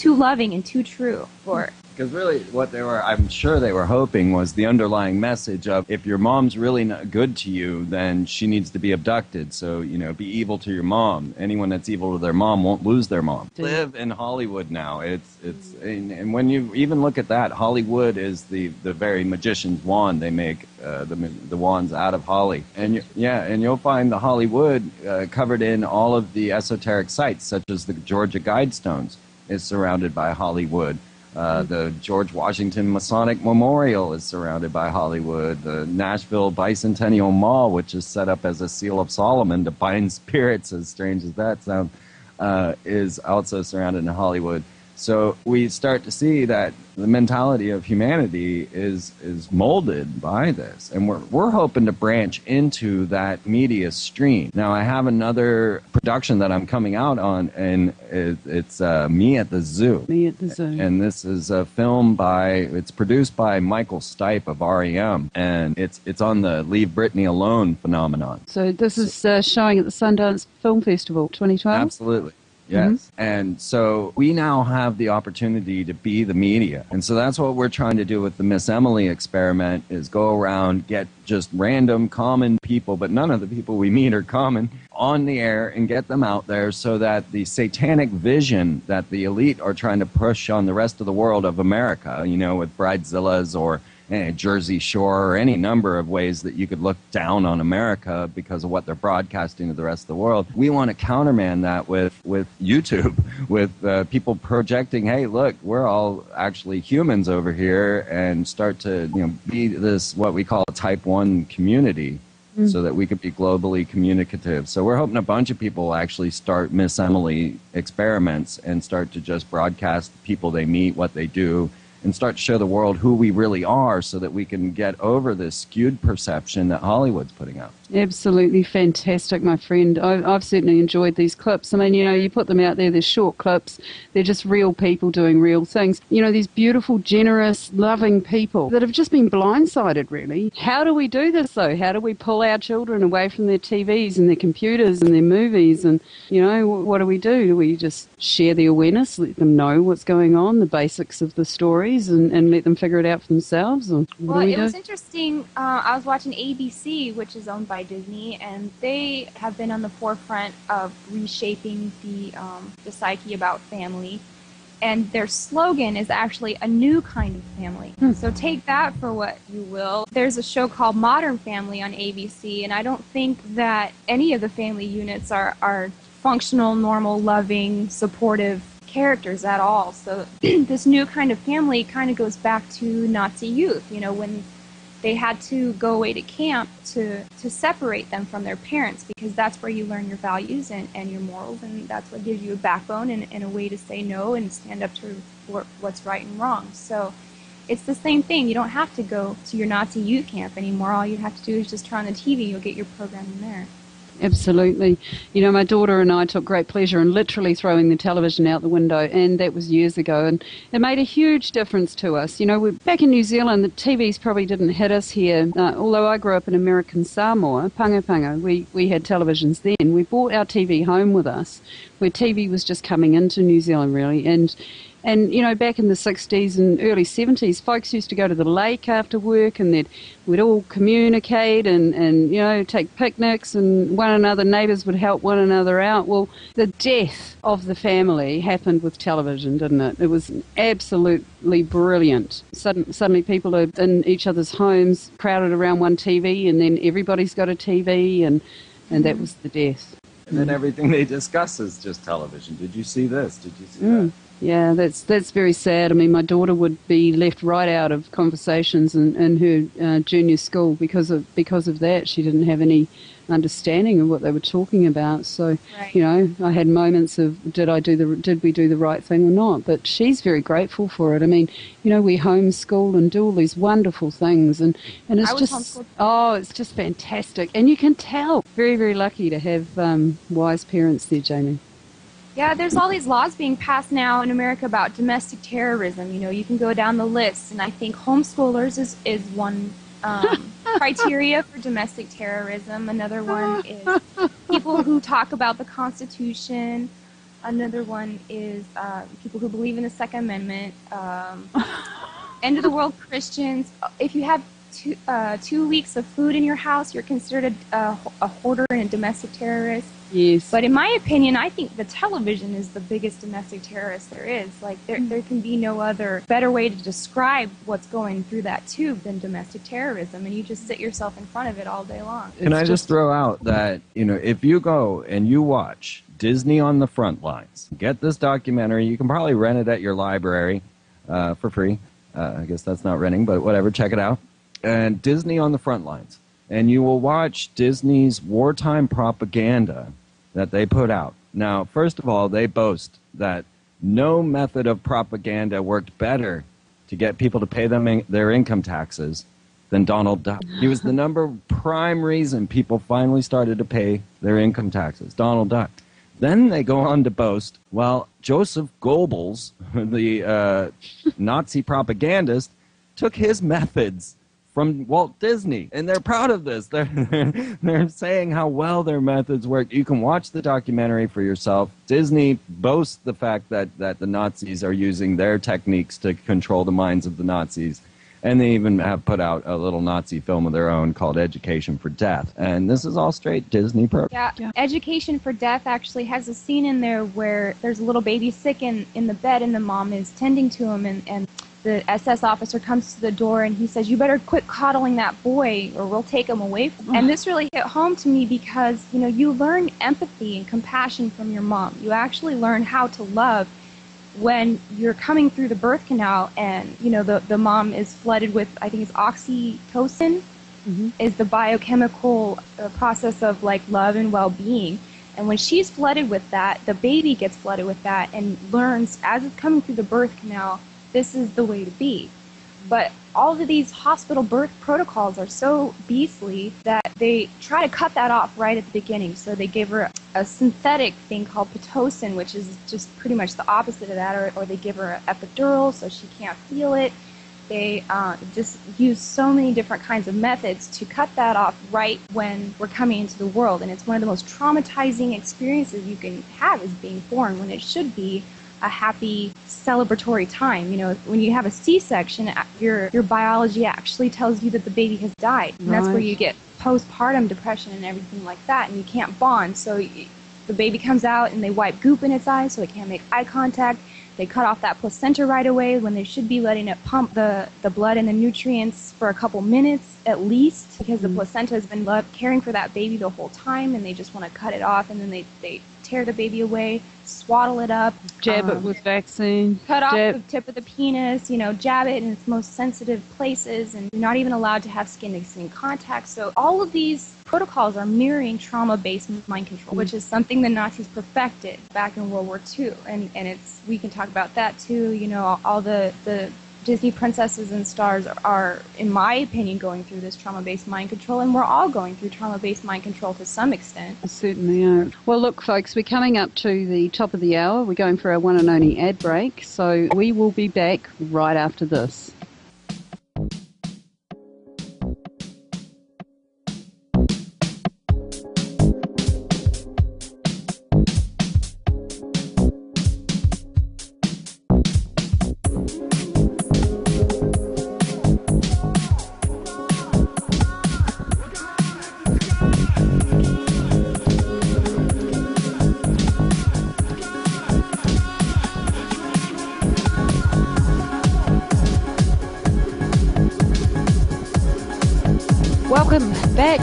loving and too true for it. Because really what I'm sure they were hoping was the underlying message of, if your mom's really not good to you, then she needs to be abducted. So, be evil to your mom. Anyone that's evil to their mom won't lose their mom. Live in Hollywood now. And when you even look at that, Hollywood is the very magician's wand. They make the wands out of holly. And you'll find the Hollywood covered in all of the esoteric sites, such as the Georgia Guidestones is surrounded by Hollywood. The George Washington Masonic Memorial is surrounded by Hollywood. The Nashville Bicentennial Mall, which is set up as a seal of Solomon to bind spirits, as strange as that sounds, is also surrounded in Hollywood. So we start to see that the mentality of humanity is molded by this, and we're hoping to branch into that media stream. Now, I have another production that I'm coming out on, and it's Me at the Zoo. Me at the Zoo. And this is a film it's produced by Michael Stipe of REM, and it's on the Leave Britney Alone phenomenon. So this is showing at the Sundance Film Festival 2012? Absolutely. Yes. And so we now have the opportunity to be the media. And so that's what we're trying to do with the Miss Emily experiment, is go around, get just random common people, but none of the people we meet are common, on the air and get them out there so that the satanic vision that the elite are trying to push on the rest of the world of America, with Bridezillas or Jersey Shore, or any number of ways that you could look down on America because of what they're broadcasting to the rest of the world. We want to countermand that with YouTube, with people projecting, hey, look, we're all actually humans over here, and start to be this, what we call a type 1 community, so that we could be globally communicative. So we're hoping a bunch of people will actually start Miss Emily experiments and start to just broadcast people they meet, what they do, and start to show the world who we really are so that we can get over this skewed perception that Hollywood's putting out. Absolutely fantastic, my friend. I've certainly enjoyed these clips. I mean, you put them out there, they're short clips. They're just real people doing real things. These beautiful, generous, loving people that have just been blindsided, really. How do we do this, though? How do we pull our children away from their TVs and their computers and their movies? And, what do? Do we just share the awareness, let them know what's going on, the basics of the stories, and let them figure it out for themselves? Or what do we do? Was interesting. I was watching ABC, which is owned by Disney, and they have been on the forefront of reshaping the psyche about family. And their slogan is actually a new kind of family. So take that for what you will. There's a show called Modern Family on ABC, and I don't think that any of the family units are functional, normal, loving, supportive characters at all. So this new kind of family kind of goes back to Nazi youth, when they had to go away to camp to separate them from their parents, because that's where you learn your values and your morals, and that's what gives you a backbone and a way to say no and stand up to what's right and wrong. So it's the same thing. You don't have to go to your Nazi youth camp anymore. All you have to do is just turn on the TV. You'll get your programming there. Absolutely. My daughter and I took great pleasure in literally throwing the television out the window, and that was years ago, and it made a huge difference to us. We're back in New Zealand, the TVs probably didn't hit us here. Although I grew up in American Samoa, Panga, we had televisions then. We brought our TV home with us, where TV was just coming into New Zealand, really, and back in the 60s and early 70s, folks used to go to the lake after work, and we'd all communicate and take picnics, and neighbours would help one another out. Well, the death of the family happened with television, didn't it? It was absolutely brilliant. Suddenly people are in each other's homes, crowded around one TV, and then everybody's got a TV, and that was the death. And then everything they discuss is just television. Did you see this? Did you see that? Yeah, that's very sad. I mean, my daughter would be left right out of conversations in her junior school because of that. She didn't have any understanding of what they were talking about. So, right. I had moments of did we do the right thing or not? But she's very grateful for it. I mean, we homeschool and do all these wonderful things, and it's it's just fantastic. And you can tell, very, very lucky to have wise parents there, Jamie. Yeah, there's all these laws being passed now in America about domestic terrorism. You can go down the list, and I think homeschoolers is one criteria for domestic terrorism. Another one is people who talk about the Constitution. Another one is people who believe in the Second Amendment. End of the world Christians. If you have 2 weeks of food in your house, you're considered a hoarder and a domestic terrorist. Yes. But in my opinion, I think the television is the biggest domestic terrorist there is. Like, there can be no other better way to describe what's going through that tube than domestic terrorism, and you just sit yourself in front of it all day long. Can I just throw out that, if you go and you watch Disney on the Front Lines, get this documentary, you can probably rent it at your library for free. I guess that's not renting, but whatever, check it out. And Disney on the Front Lines. And you will watch Disney's wartime propaganda that they put out. Now, first of all, they boast that no method of propaganda worked better to get people to pay them their income taxes than Donald Duck. He was the prime reason people finally started to pay their income taxes, Donald Duck. Then they go on to boast, well, Joseph Goebbels, the Nazi propagandist, took his methods from Walt Disney, and they're proud of this. They're saying how well their methods work. You can watch the documentary for yourself. Disney boasts the fact that the Nazis are using their techniques to control the minds of the Nazis, and they even have put out a little Nazi film of their own called Education for Death. And this is all straight Disney program. Yeah, Education for Death actually has a scene in there where there's a little baby sick in the bed, and the mom is tending to him, and the SS officer comes to the door and he says, "You better quit coddling that boy or we'll take him away from him." And this really hit home to me because, you learn empathy and compassion from your mom. You actually learn how to love when you're coming through the birth canal and, the mom is flooded with, I think it's oxytocin, is the biochemical process of like love and well-being. And when she's flooded with that, the baby gets flooded with that and learns as it's coming through the birth canal this is the way to be. But all of these hospital birth protocols are so beastly that they try to cut that off right at the beginning. So they give her a synthetic thing called Pitocin, which is just pretty much the opposite of that, or they give her an epidural so she can't feel it. They just use so many different kinds of methods to cut that off right when we're coming into the world. And it's one of the most traumatizing experiences you can have, is being born, when it should be a happy celebratory time. You know, when you have a C-section, your biology actually tells you that the baby has died. And that's where you get postpartum depression and everything like that, and you can't bond. So the baby comes out and they wipe goop in its eyes so it can't make eye contact. They cut off that placenta right away when they should be letting it pump the blood and the nutrients for a couple minutes at least, because the placenta has been caring for that baby the whole time, and they just want to cut it off, and then they tear the baby away, swaddle it up, jab it with vaccine, cut off the tip of the penis, jab it in its most sensitive places, and you're not even allowed to have skin-to-skin contact. So all of these protocols are mirroring trauma-based mind control, which is something the Nazis perfected back in World War II, and we can talk about that too. All the Disney princesses and stars are, in my opinion, going through this trauma-based mind control, and we're all going through trauma-based mind control to some extent. Certainly are. Well, look, folks, we're coming up to the top of the hour. We're going for our one and only ad break, so we will be back right after this. Welcome back.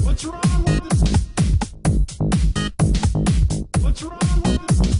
What's wrong with this? What's wrong with this?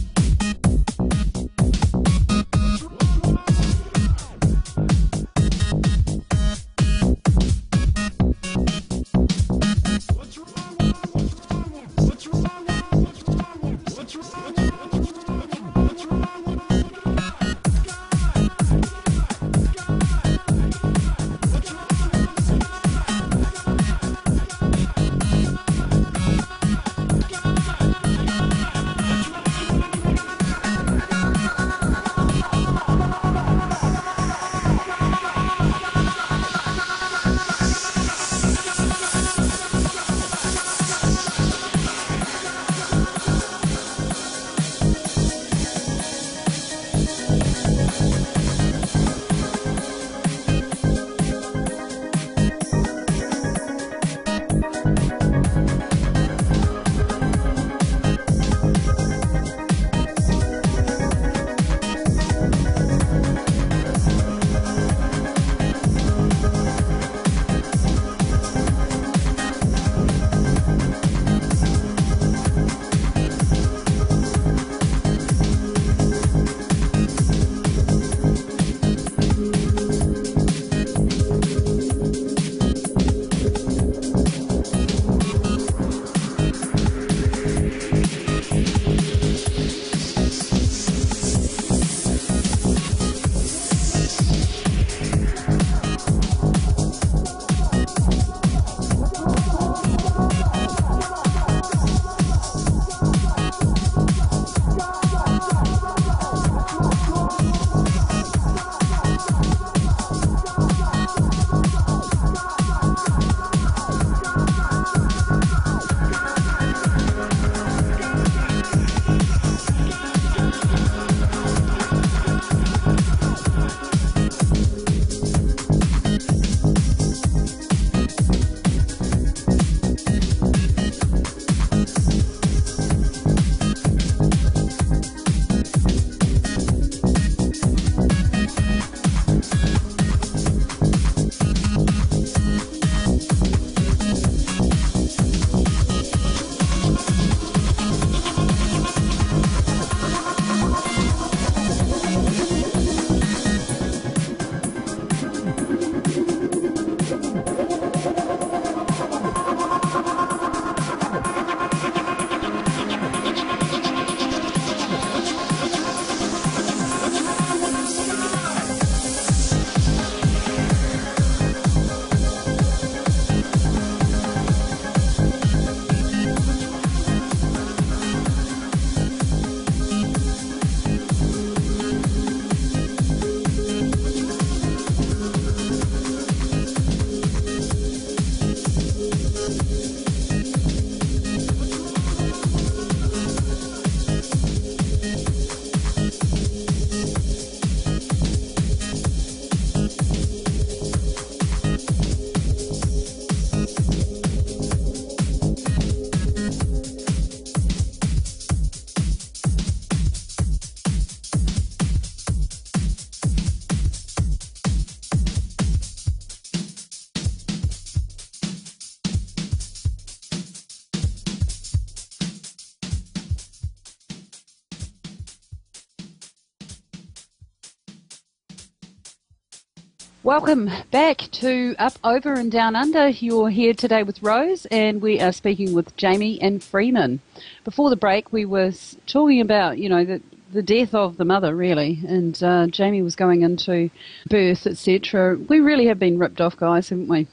Welcome back to Up, Over and Down Under. You're here today with Rose, and we are speaking with Jamie and Freeman. Before the break, we were talking about, the death of the mother, really, and Jamie was going into birth, etc. We really have been ripped off, guys, haven't we?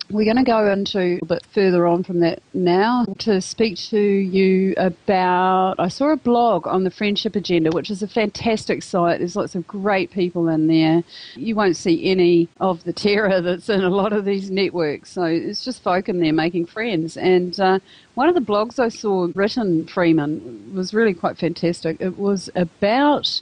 We're going to go into a bit further on from that now to speak to you about, I saw a blog on the Friendship Agenda, which is a fantastic site. There's lots of great people in there. You won't see any of the terror that's in a lot of these networks. So it's just folk in there making friends. And one of the blogs I saw written, Freeman, was really quite fantastic. It was about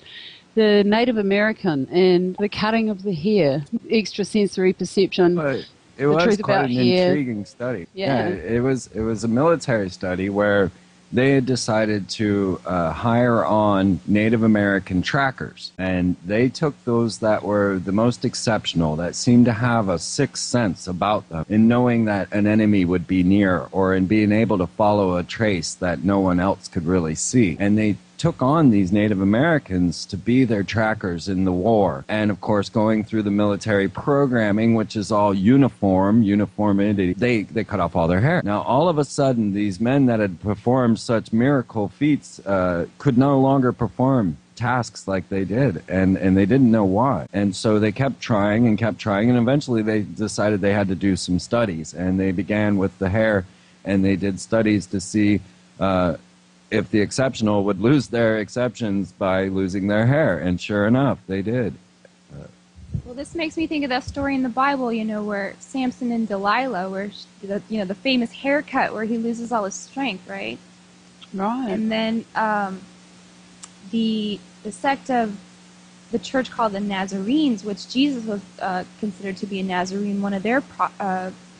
the Native American and the cutting of the hair, extrasensory perception. But it was quite an intriguing study. Yeah. It was a military study where they had decided to hire on Native American trackers, and they took those that were the most exceptional, that seemed to have a sixth sense about them, in knowing that an enemy would be near, or in being able to follow a trace that no one else could really see. And they took on these Native Americans to be their trackers in the war. And of course, going through the military programming, which is all uniformity, they cut off all their hair. Now, all of a sudden, these men that had performed such miracle feats could no longer perform tasks like they did, and they didn't know why. And so they kept trying, and eventually they decided they had to do some studies, and they began with the hair, and they did studies to see if the exceptional would lose their exceptions by losing their hair, and sure enough, they did. Well, this makes me think of that story in the Bible, where Samson and Delilah, where the famous haircut where he loses all his strength, right? Right. And then the sect of the church called the Nazarenes, which Jesus was considered to be a Nazarene, one of their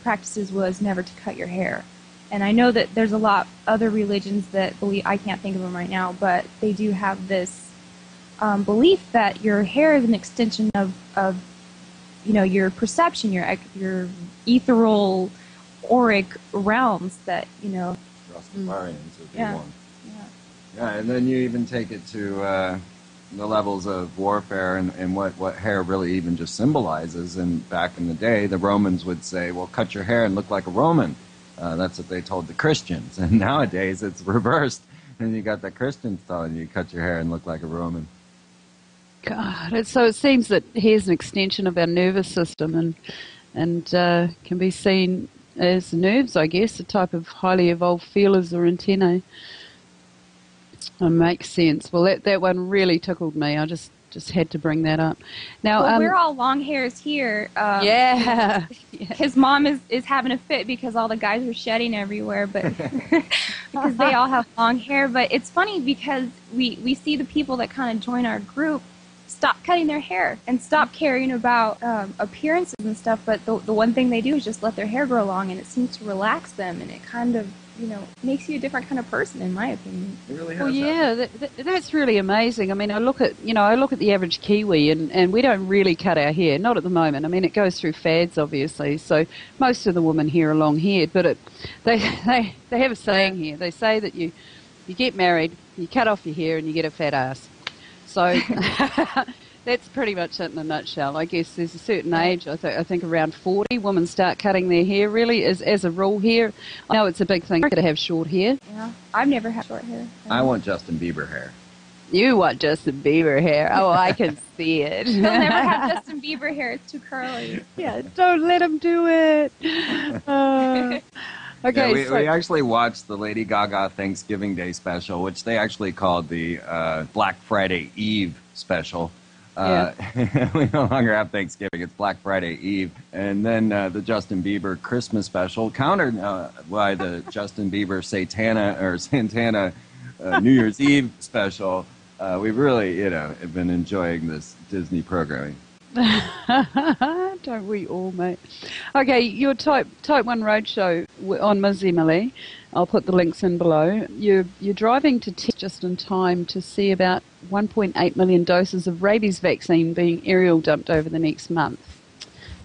practices was never to cut your hair. And I know that there's a lot other religions that believe, I can't think of them right now, but they do have this belief that your hair is an extension of your perception, your ethereal, auric realms that, Rastafarians would be Yeah. one. Yeah, and then you even take it to the levels of warfare and what hair really even just symbolizes. And back in the day, the Romans would say, well, cut your hair and look like a Roman. That's what they told the Christians. And nowadays it's reversed. And you got the Christians telling you cut your hair and look like a Roman. God, so it seems that hair's an extension of our nervous system and can be seen as nerves, I guess, a type of highly evolved feelers or antennae. It makes sense. Well, that one really tickled me. I just had to bring that up. Now, well, we're all long hairs here. Yeah. His mom is having a fit because all the guys are shedding everywhere, but because they all have long hair. But it's funny because we see the people that kind of join our group stop cutting their hair and stop caring about appearances and stuff. But the one thing they do is just let their hair grow long, and it seems to relax them, and it kind of makes you a different kind of person, in my opinion. It really has. Well, yeah, that's really amazing. I mean, I look at the average Kiwi, and we don't really cut our hair, not at the moment. I mean, it goes through fads, obviously. So most of the women here are long-haired, but they have a saying here. They say that you get married, you cut off your hair, and you get a fat ass. So that's pretty much it in a nutshell. I guess there's a certain age, I think around 40, women start cutting their hair, really, as a rule here. I know it's a big thing to have short hair. Yeah, I've never had short hair. I want Justin Bieber hair. You want Justin Bieber hair. Oh, I can see it. He'll never have Justin Bieber hair. It's too curly. Yeah, don't let him do it. Okay, yeah, we actually watched the Lady Gaga Thanksgiving Day special, which they actually called the Black Friday Eve special. We no longer have Thanksgiving, it's Black Friday Eve. And then the Justin Bieber Christmas special, countered by the Justin Bieber Santana New Year's Eve special. We've really, have been enjoying this Disney programming. Don't we all, mate? Okay, your Type 1 Roadshow on Ms. Emily. I'll put the links in below. You're driving to test just in time to see about 1.8 million doses of rabies vaccine being aerial dumped over the next month.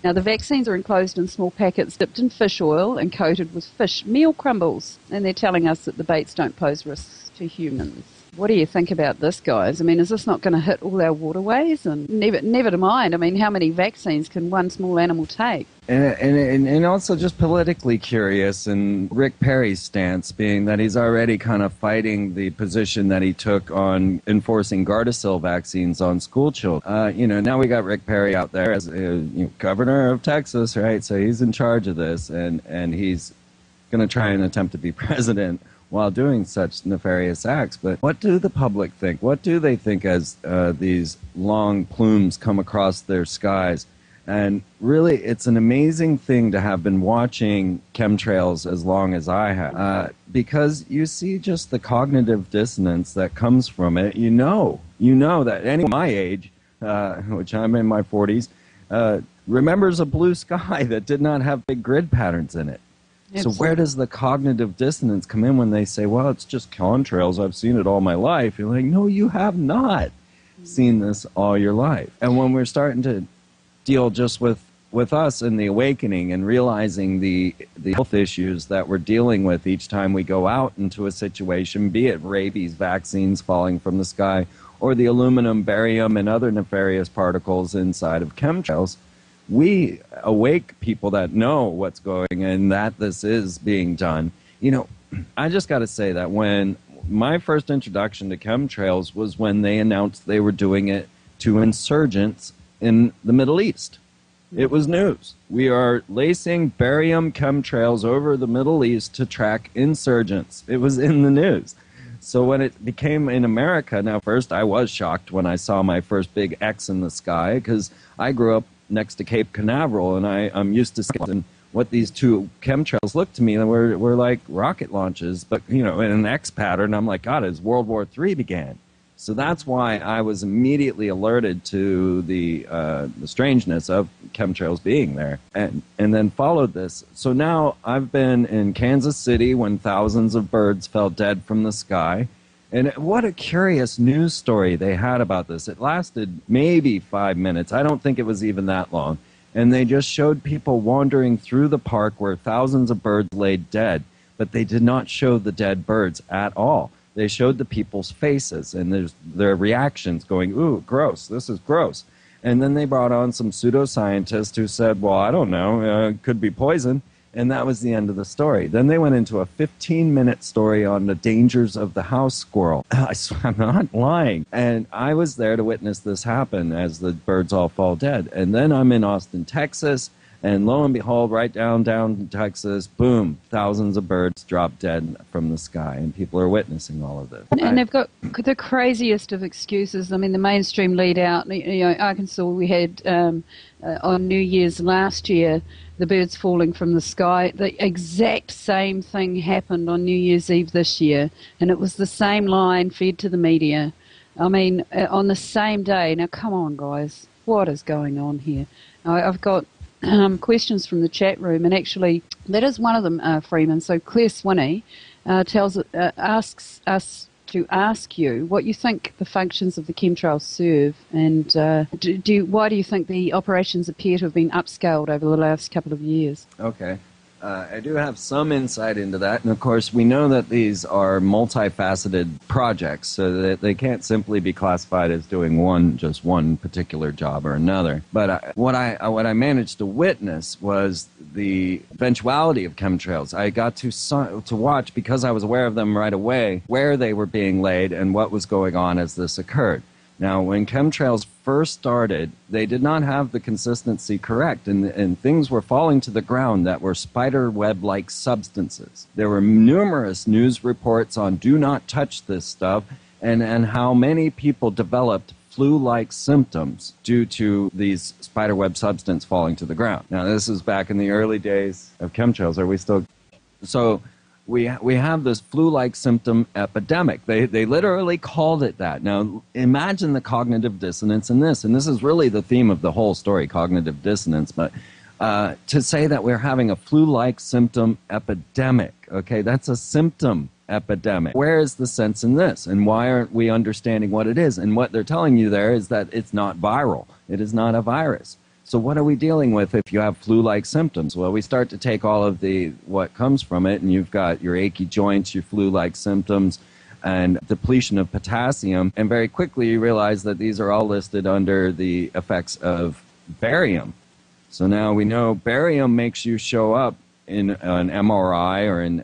Now, the vaccines are enclosed in small packets dipped in fish oil and coated with fish meal crumbles, and they're telling us that the baits don't pose risks to humans. What do you think about this, guys? I mean, is this not going to hit all our waterways? And never to mind, I mean, how many vaccines can one small animal take? And also just politically curious, and Rick Perry's stance being that he's already kind of fighting the position that he took on enforcing Gardasil vaccines on school children. Now we got Rick Perry out there as governor of Texas, right? So he's in charge of this, and he's going to try and attempt to be president while doing such nefarious acts. But what do the public think? What do they think as these long plumes come across their skies? And really, it's an amazing thing to have been watching chemtrails as long as I have, because you see just the cognitive dissonance that comes from it. You know that anyone my age, which I'm in my 40s, remembers a blue sky that did not have big grid patterns in it. So where does the cognitive dissonance come in when they say, well, it's just contrails, I've seen it all my life? You're like, no, you have not seen this all your life. And when we're starting to deal just with us in the awakening and realizing the health issues that we're dealing with each time we go out into a situation, be it rabies vaccines falling from the sky or the aluminum, barium, and other nefarious particles inside of chemtrails, we awake people that know what's going and that this is being done. I just got to say that when my first introduction to chemtrails was when they announced they were doing it to insurgents in the Middle East. It was news. We are lacing barium chemtrails over the Middle East to track insurgents. It was in the news. So when it became in America, now first I was shocked when I saw my first big X in the sky, because I grew up next to Cape Canaveral, and I'm used to seeing what these two chemtrails looked to me, and were like rocket launches, but in an X pattern. I'm like, God, as World War III began. So that's why I was immediately alerted to the strangeness of chemtrails being there, and then followed this. So now I've been in Kansas City when thousands of birds fell dead from the sky. And what a curious news story they had about this. It lasted maybe 5 minutes. I don't think it was even that long. And they just showed people wandering through the park where thousands of birds lay dead, but they did not show the dead birds at all. They showed the people's faces and their reactions going, ooh, gross, this is gross. And then they brought on some pseudoscientists who said, well, I don't know, it could be poison. And that was the end of the story. Then they went into a 15-minute story on the dangers of the house squirrel. I'm not lying. And I was there to witness this happen as the birds all fall dead. And then I'm in Austin, Texas, and lo and behold, right down in Texas, boom, thousands of birds drop dead from the sky, and people are witnessing all of this. And they've got the craziest of excuses. I mean, the mainstream lead out, Arkansas, we had on New Year's last year, the birds falling from the sky. The exact same thing happened on New Year's Eve this year, and it was the same line fed to the media. I mean, on the same day. Now, come on, guys. What is going on here? I've got questions from the chat room, and actually that is one of them, Freeman. So Claire Swinney asks us to ask you what you think the functions of the chemtrails serve, and why do you think the operations appear to have been upscaled over the last couple of years? Okay. I do have some insight into that, and of course we know that these are multifaceted projects, so that they can't simply be classified as doing just one particular job or another. But what I managed to witness was the eventuality of chemtrails. I got to watch, because I was aware of them right away, where they were being laid and what was going on as this occurred. Now, when chemtrails first started, they did not have the consistency correct, and things were falling to the ground that were spider web-like substances. There were numerous news reports on do not touch this stuff, and how many people developed flu-like symptoms due to these spiderweb substance falling to the ground. Now, this is back in the early days of chemtrails. Are we still... So... We have this flu-like symptom epidemic. They literally called it that. Now, imagine the cognitive dissonance in this, and this is really the theme of the whole story, cognitive dissonance. But to say that we're having a flu-like symptom epidemic, okay, that's a symptom epidemic. Where is the sense in this, and why aren't we understanding what it is? And what they're telling you there is that it's not viral. It is not a virus. So what are we dealing with if you have flu-like symptoms? Well, we start to take all of what comes from it, and you've got your achy joints, your flu-like symptoms, and depletion of potassium. And very quickly you realize that these are all listed under the effects of barium. So now we know barium makes you show up in an MRI or in,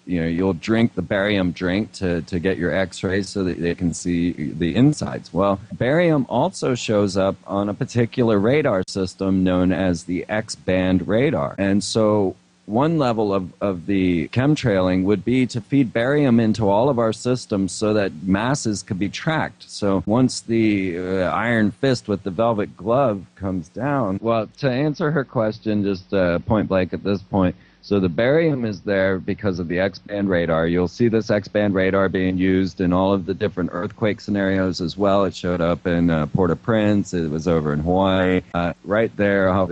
you'll drink the barium drink to get your x-rays so that they can see the insides. Well, barium also shows up on a particular radar system known as the X-band radar. And so one level of the chemtrailing would be to feed barium into all of our systems so that masses could be tracked. So once the iron fist with the velvet glove comes down, well, to answer her question just point blank at this point, so the barium is there because of the X-band radar. You'll see this X-band radar being used in all of the different earthquake scenarios as well. It showed up in Port-au-Prince. It was over in Hawaii, right there off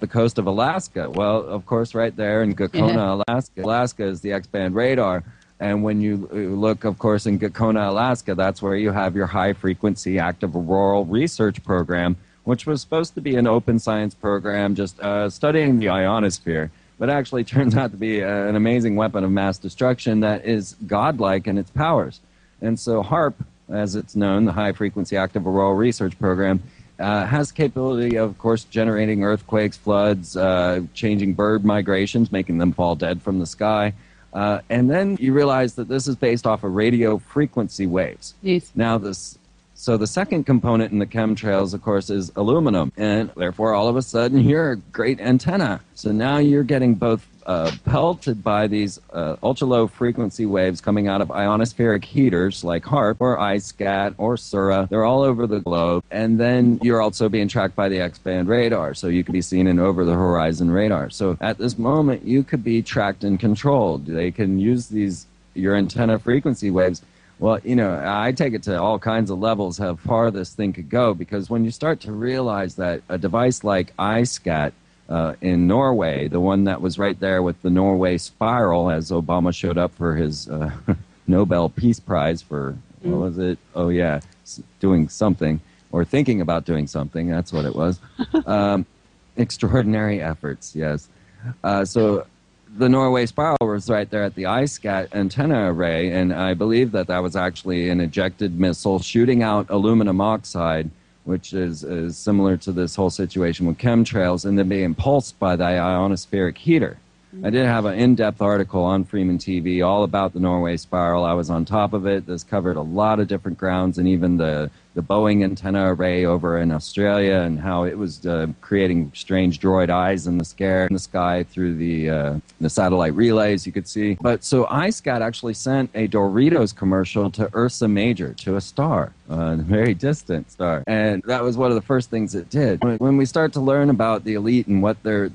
the coast of Alaska. Well, of course, right there in Gakona, Alaska. Alaska is the X-band radar. And when you look, of course, in Gakona, Alaska, that's where you have your high-frequency active auroral research program, which was supposed to be an open science program just studying the ionosphere. But actually turns out to be an amazing weapon of mass destruction that is godlike in its powers. And so HAARP, as it's known, the High Frequency Active Auroral Research Program, has the capability of course, generating earthquakes, floods, changing bird migrations, making them fall dead from the sky. And then you realize that this is based off of radio frequency waves. Yes. Now, so the second component in the chemtrails, of course, is aluminum. And therefore, all of a sudden, you're a great antenna. So now you're getting both pelted by these ultra-low frequency waves coming out of ionospheric heaters like HAARP or ISCAT or SURA. They're all over the globe. And then you're also being tracked by the X-band radar. So you can be seen in over-the-horizon radar. So at this moment, you could be tracked and controlled. They can use your antenna frequency waves. Well, I take it to all kinds of levels how far this thing could go, because when you start to realize that a device like ISCAT in Norway, the one that was right there with the Norway spiral, as Obama showed up for his Nobel Peace Prize for, what was it? Oh, yeah, doing something, or thinking about doing something, that's what it was. Extraordinary efforts, yes. So the Norway spiral was right there at the ISCAT antenna array, and I believe that was actually an ejected missile shooting out aluminum oxide, which is similar to this whole situation with chemtrails, and then being pulsed by the ionospheric heater. I did have an in-depth article on Freeman TV all about the Norway spiral. I was on top of it. This covered a lot of different grounds, and even the Boeing antenna array over in Australia, and how it was creating strange droid eyes in the sky through the satellite relays you could see. But so ISCAT actually sent a Doritos commercial to Ursa Major, to a star, a very distant star. And that was one of the first things it did. When we start to learn about the elite and what their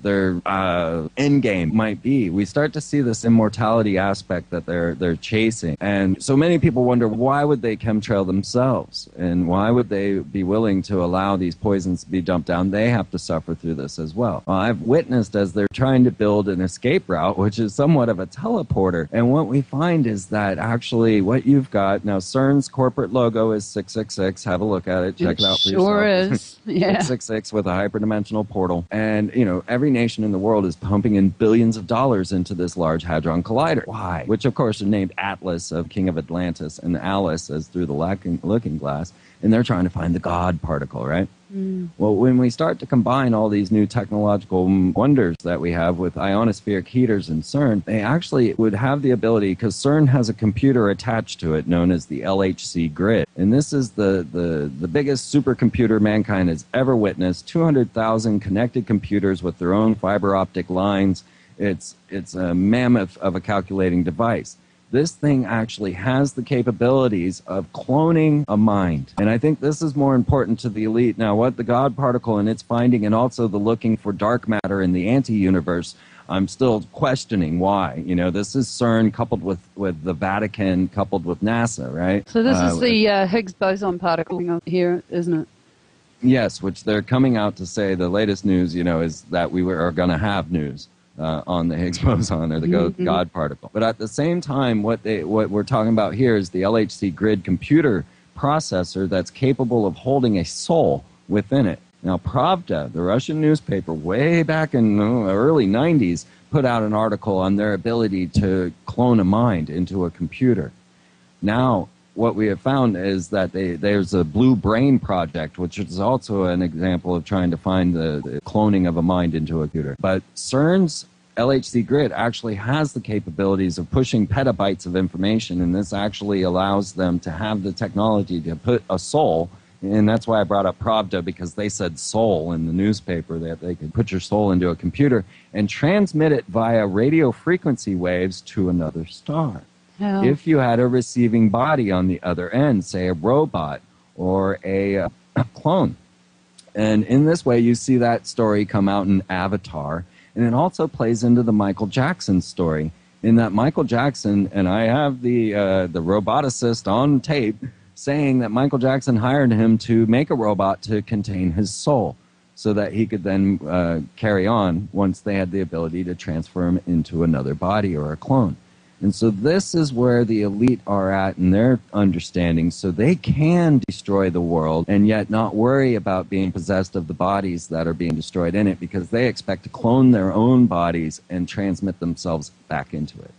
end game might be, we start to see this immortality aspect that they're chasing. And so many people wonder, why would they chemtrail themselves? And why would they be willing to allow these poisons to be dumped down? They have to suffer through this as well. I've witnessed as they're trying to build an escape route, which is somewhat of a teleporter. And what we find is that actually what you've got, now CERN's corporate logo is 666. Have a look at it. Check it out for yourself. Sure is. Yeah. 666 with a hyperdimensional portal. And, every nation in the world is pumping in billions of dollars into this Large Hadron Collider. Why? Which, of course, is named Atlas of King of Atlantis, and Alice as through the looking glass. And they're trying to find the God particle, right? Well, when we start to combine all these new technological wonders that we have with ionospheric heaters and CERN, they actually would have the ability, because CERN has a computer attached to it known as the LHC grid. And this is the biggest supercomputer mankind has ever witnessed. 200,000 connected computers with their own fiber optic lines. It's a mammoth of a calculating device. This thing actually has the capabilities of cloning a mind. And I think this is more important to the elite. Now, what the God particle and its finding, and also the looking for dark matter in the anti-universe, I'm still questioning why. This is CERN coupled with the Vatican, coupled with NASA, right? So this is the Higgs boson particle here, isn't it? Yes, which they're coming out to say the latest news, is that we are going to have news on the Higgs boson or the God particle. But at the same time, what we're talking about here is the LHC grid computer processor that's capable of holding a soul within it. Now, Pravda, the Russian newspaper, way back in the early 90s, put out an article on their ability to clone a mind into a computer. Now, what we have found is that there's a Blue Brain project, which is also an example of trying to find the cloning of a mind into a computer. But CERN's LHC grid actually has the capabilities of pushing petabytes of information, and this actually allows them to have the technology to put a soul, and that's why I brought up Pravda, because they said soul in the newspaper, that they could put your soul into a computer and transmit it via radio frequency waves to another star. Oh. If you had a receiving body on the other end, say a robot or a clone. And in this way, you see that story come out in Avatar. And it also plays into the Michael Jackson story, in that Michael Jackson, and I have the roboticist on tape saying that Michael Jackson hired him to make a robot to contain his soul so that he could then carry on once they had the ability to transfer him into another body or a clone. And so this is where the elite are at in their understanding, so they can destroy the world and yet not worry about being possessed of the bodies that are being destroyed in it, because they expect to clone their own bodies and transmit themselves back into it.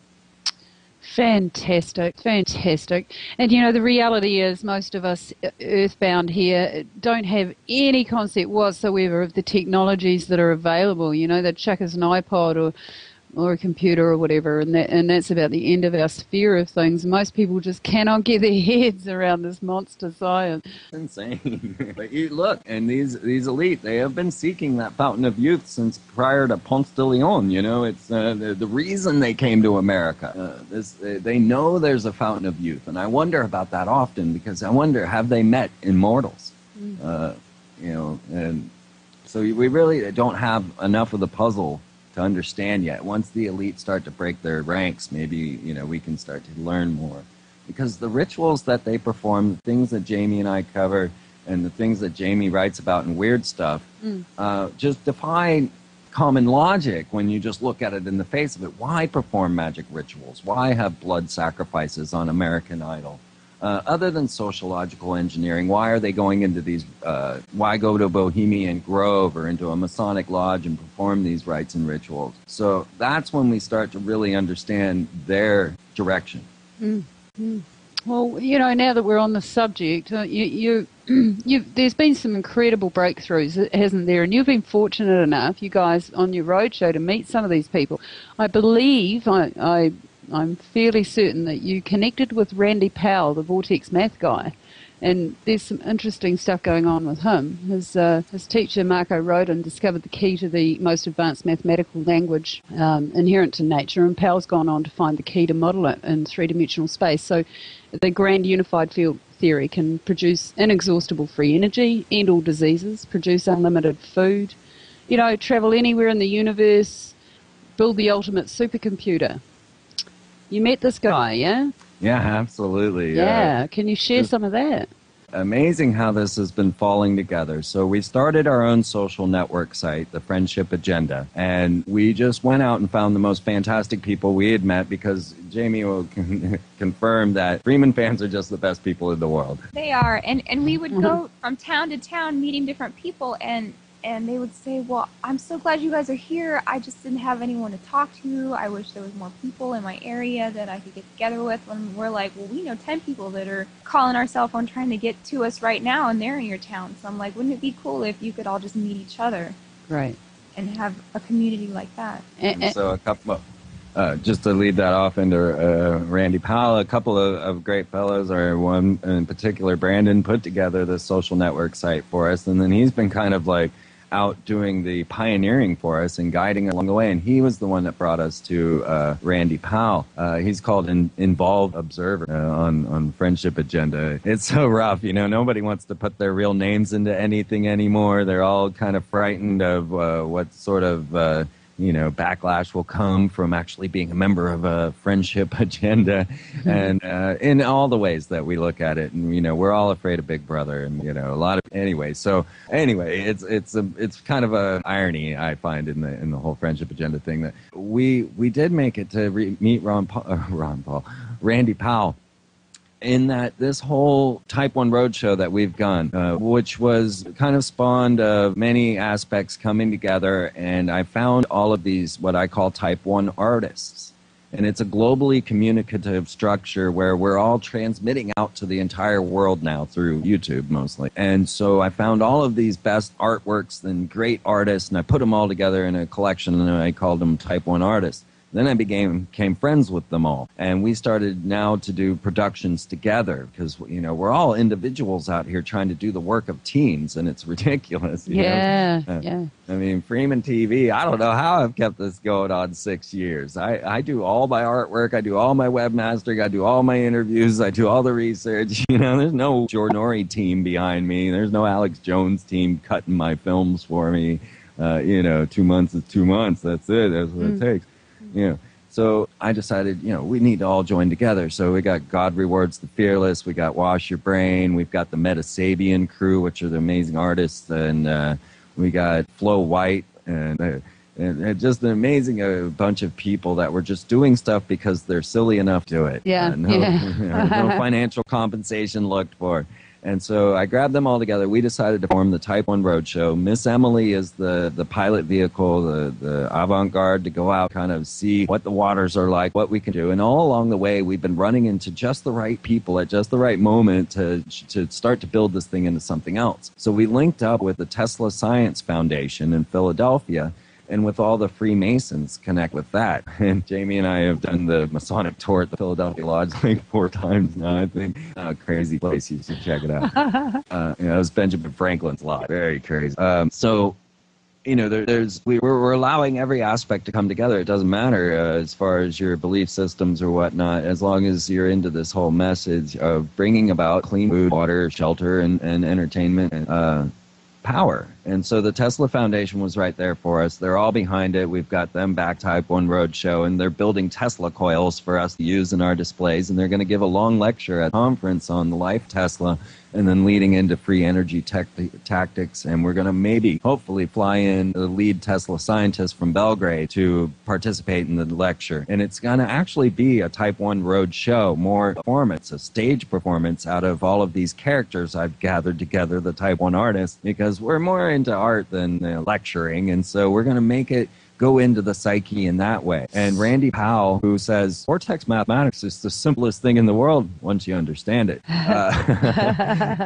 Fantastic, fantastic. And you know, the reality is most of us earthbound here don't have any concept whatsoever of the technologies that are available. You know, they'd chuck us an iPod or a computer or whatever, and that's about the end of our sphere of things. Most people just cannot get their heads around this monster science. It's insane. But you look, and these elite, they have been seeking that fountain of youth since prior to Ponce de Leon. You know, it's the reason they came to America. They know there's a fountain of youth, and I wonder about that often, because I wonder, have they met immortals? You know, and so we really don't have enough of the puzzle to understand yet. Once the elite start to break their ranks, maybe, you know, we can start to learn more. Because the rituals that they perform, the things that Jamie and I cover, and the things that Jamie writes about in Weird Stuff, just defy common logic when you just look at it in the face of it. Why perform magic rituals? Why have blood sacrifices on American Idol? Other than sociological engineering, why are they going into these, why go to a Bohemian Grove or into a Masonic lodge and perform these rites and rituals? So that's when we start to really understand their direction. Well, you know, now that we're on the subject, there's been some incredible breakthroughs, hasn't there? And you've been fortunate enough, you guys, on your roadshow to meet some of these people. I believe, I'm fairly certain that you connected with Randy Powell, the Vortex math guy, and there's some interesting stuff going on with him. His teacher, Marco Rodin, discovered the key to the most advanced mathematical language inherent to nature, and Powell's gone on to find the key to model it in three-dimensional space. So the grand unified field theory can produce inexhaustible free energy, end all diseases, produce unlimited food, you know, travel anywhere in the universe, build the ultimate supercomputer. You met this guy, yeah? Yeah, absolutely. Yeah. Can you share some of that? Amazing how this has been falling together. So we started our own social network site, the Friendship Agenda, and we just went out and found the most fantastic people we had met, because Jamie will confirm that Freeman fans are just the best people in the world. They are, and we would go from town to town meeting different people, and they would say, well, I'm so glad you guys are here. I just didn't have anyone to talk to. I wish there was more people in my area that I could get together with. When we're like, well, we know 10 people that are calling our cell phone trying to get to us right now, and they're in your town. So I'm like, wouldn't it be cool if you could all just meet each other? Right. And have a community like that. So a couple of, just to lead that off into Randy Powell, a couple of great fellows, or one in particular, Brandon, put together this social network site for us, and then he's been kind of like out doing the pioneering for us and guiding along the way, and he was the one that brought us to Randy Powell. He's called Involved Observer on Friendship Agenda. It's so rough, you know, nobody wants to put their real names into anything anymore. They're all kind of frightened of what sort of you know, backlash will come from actually being a member of a Friendship Agenda, and in all the ways that we look at it. And, you know, we're all afraid of Big Brother, and, you know, a lot of, anyway, it's kind of a irony, I find, in the whole Friendship Agenda thing, that we did make it to meet Randy Powell, in that this whole Type 1 Roadshow that we've done, which was kind of spawned of many aspects coming together, and I found all of these, what I call Type 1 artists. And it's a globally communicative structure where we're all transmitting out to the entire world now through YouTube mostly. And so I found all of these best artworks and great artists, and I put them all together in a collection, and I called them Type 1 Artists. Then I became friends with them all, and we started now to do productions together because, you know, we're all individuals out here trying to do the work of teams, and it's ridiculous. You know? Yeah. I mean, Freeman TV, I don't know how I've kept this going on 6 years. I do all my artwork, I do all my webmastering, I do all my interviews, I do all the research. You know, there's no Jordan Ori team behind me. There's no Alex Jones team cutting my films for me. You know, 2 months is 2 months. That's it. That's what it takes. You know, so I decided, you know, we need to all join together. So we got God Rewards the Fearless, we got Wash Your Brain, we've got the Meta Sabian crew, which are the amazing artists, and we got Flo White, and just an amazing bunch of people that were just doing stuff because they're silly enough to do it. Yeah, No, you know, no financial compensation looked for. And so I grabbed them all together. We decided to form the Type 1 Roadshow. Miss Emily is the pilot vehicle, the avant-garde to go out, kind of see what the waters are like, what we can do. And all along the way, we've been running into just the right people at just the right moment to start to build this thing into something else. So we linked up with the Tesla Science Foundation in Philadelphia, and with all the Freemasons connect with that. And Jamie and I have done the Masonic tour at the Philadelphia Lodge like 4 times now, I think. Crazy place. You should check it out. You know, it was Benjamin Franklin's lodge. Very crazy. So, you know, we're allowing every aspect to come together. It doesn't matter as far as your belief systems or whatnot, as long as you're into this whole message of bringing about clean food, water, shelter, and entertainment and power. And so the Tesla Foundation was right there for us. They're all behind it. We've got them back, Type 1 Roadshow, and they're building Tesla coils for us to use in our displays. And they're going to give a long lecture at a conference on the life Tesla, and then leading into free energy tactics. And we're going to maybe, hopefully, fly in the lead Tesla scientist from Belgrade to participate in the lecture. And it's going to actually be a Type 1 Road show, more performance, a stage performance out of all of these characters I've gathered together, the Type 1 artists, because we're more into art than lecturing. And so we're going to make it go into the psyche in that way. And Randy Powell, who says vortex mathematics is the simplest thing in the world once you understand it,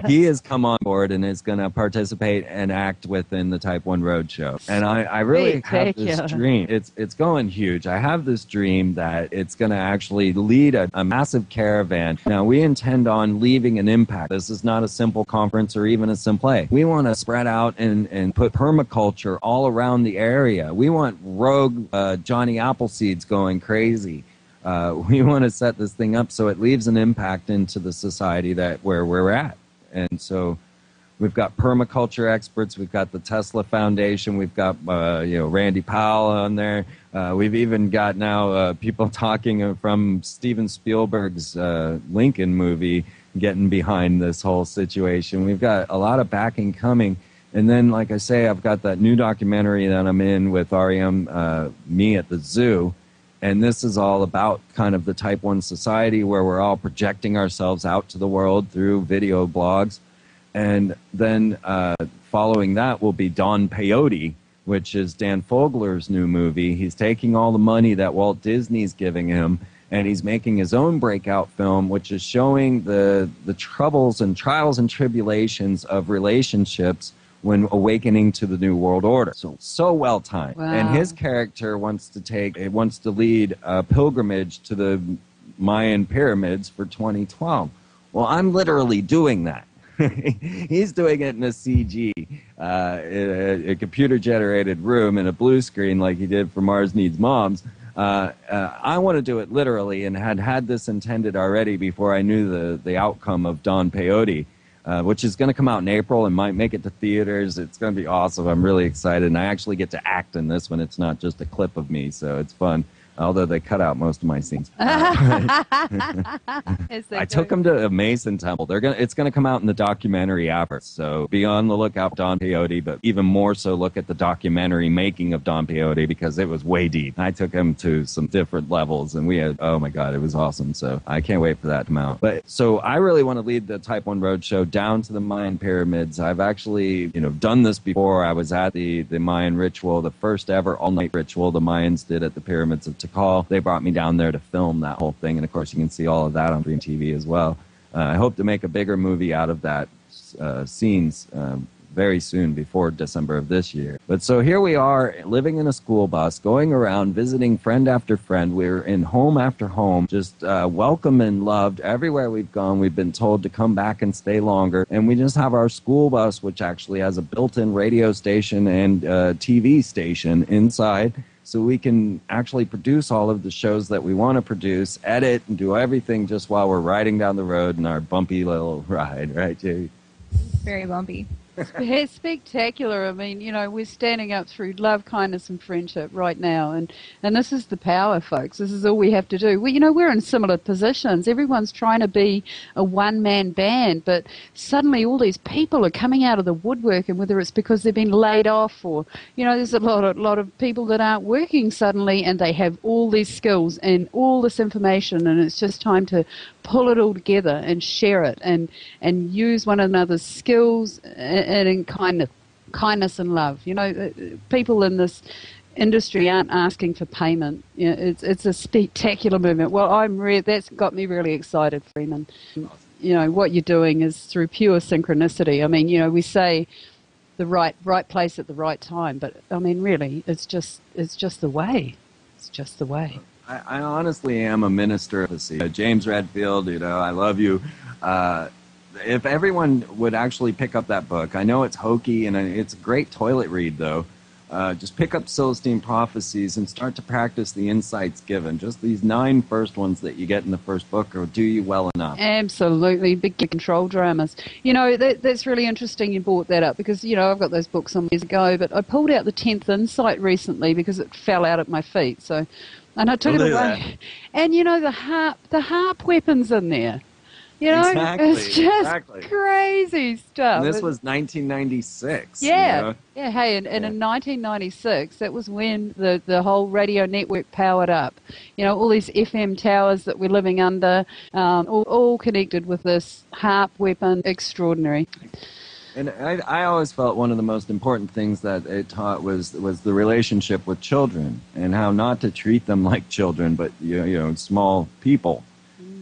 he has come on board and is going to participate and act within the Type 1 Roadshow. And I really have this dream. It's going huge. I have this dream that it's going to actually lead a massive caravan. Now, we intend on leaving an impact. This is not a simple conference or even a simple play. We want to spread out and put permaculture all around the area. We want rogue Johnny Appleseeds going crazy. We want to set this thing up so it leaves an impact into the society where we're at. And so we've got permaculture experts, we've got the Tesla Foundation, we've got Randy Powell on there. We've even got now people talking from Steven Spielberg's Lincoln movie, getting behind this whole situation. We've got a lot of backing coming. And then, like I say, I've got that new documentary that I'm in with REM, Me at the Zoo. And this is all about kind of the Type 1 society where we're all projecting ourselves out to the world through video blogs. And then following that will be Don Peyote, which is Dan Fogler's new movie. He's taking all the money that Walt Disney's giving him, and he's making his own breakout film, which is showing the troubles and trials and tribulations of relationships when awakening to the New World Order. So well timed. Wow. And his character wants to lead a pilgrimage to the Mayan pyramids for 2012. Well, I'm literally doing that. He's doing it in a CG, a computer-generated room in a blue screen like he did for Mars Needs Moms. I want to do it literally and had this intended already before I knew the outcome of Don Peyote. Which is going to come out in April and might make it to theaters. It's going to be awesome. I'm really excited. And I actually get to act in this one. It's not just a clip of me, so it's fun. Although they cut out most of my scenes. I took them to a Mason temple. It's going to come out in the documentary after. So be on the lookout for Don Peyote, but even more so look at the documentary making of Don Peyote because it was way deep. I took him to some different levels and we had, oh my God, it was awesome. So I can't wait for that to come out. But so I really want to lead the Type 1 Roadshow down to the Mayan pyramids. I've actually, done this before. I was at the Mayan ritual, the first ever all-night ritual the Mayans did at the pyramids of to call. They brought me down there to film that whole thing, and of course you can see all of that on Dream TV as well. I hope to make a bigger movie out of that scenes very soon, before December of this year. But so here we are, living in a school bus, going around, visiting friend after friend. We're in home after home, just welcome and loved. Everywhere we've gone, we've been told to come back and stay longer. And we just have our school bus, which actually has a built-in radio station and TV station inside, so we can actually produce all of the shows that we want to produce, edit, and do everything just while we're riding down the road in our bumpy little ride, right, Jay? Very bumpy. It's spectacular. I mean, you know, we're standing up through love, kindness, and friendship right now, and this is the power, folks. This is all we have to do. We're in similar positions. Everyone's trying to be a one-man band, but suddenly all these people are coming out of the woodwork, and whether it's because they've been laid off or, you know, there's a lot of people that aren't working suddenly, and they have all these skills and all this information, and it's just time to pull it all together and share it and use one another's skills and in kindness and love. You know, people in this industry aren't asking for payment. You know, it's a spectacular movement. Well, that's got me really excited, Freeman. You know, what you're doing is through pure synchronicity. I mean, you know, we say the right place at the right time, but I mean, really, it's just the way. It's just the way. I honestly am a minister of the sea. James Redfield, you know, I love you. If everyone would actually pick up that book, I know it's hokey and it's a great toilet read, though. Just pick up Celestine Prophecies and start to practice the insights given. Just these 9 first ones that you get in the first book will do you well enough. Absolutely. Big control dramas. You know, that's really interesting you brought that up because, you know, I've got those books some years ago, but I pulled out the 10th Insight recently because it fell out at my feet. And I took it away. And, you know, the harp weapon's in there. You know, exactly, it's just crazy stuff. And this was 1996. Yeah. You know? Yeah, hey, and in 1996, that was when the whole radio network powered up. You know, all these FM towers that we're living under, all connected with this harp weapon. Extraordinary. And I always felt one of the most important things that it taught was the relationship with children and how not to treat them like children, but you know small people,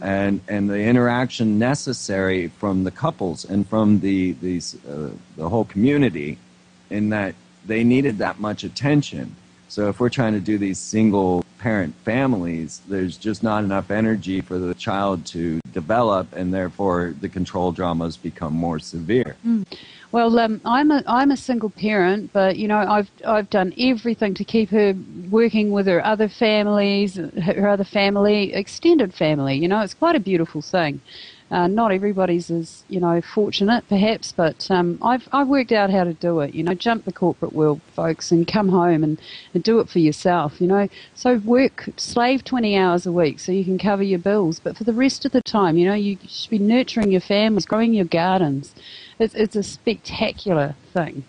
and the interaction necessary from the couples and from the whole community, in that they needed that much attention. So if we're trying to do these single parent families, there's just not enough energy for the child to develop, and therefore the control dramas become more severe. Well, I'm a single parent, but you know I've done everything to keep her working with her other families, her other family, extended family. You know, it's quite a beautiful thing. Not everybody's as, you know, fortunate perhaps, but I've worked out how to do it. You know, jump the corporate world, folks, and come home and do it for yourself. You know, so slave 20 hours a week so you can cover your bills, but for the rest of the time, you know, you should be nurturing your families, growing your gardens. It's a spectacular thing.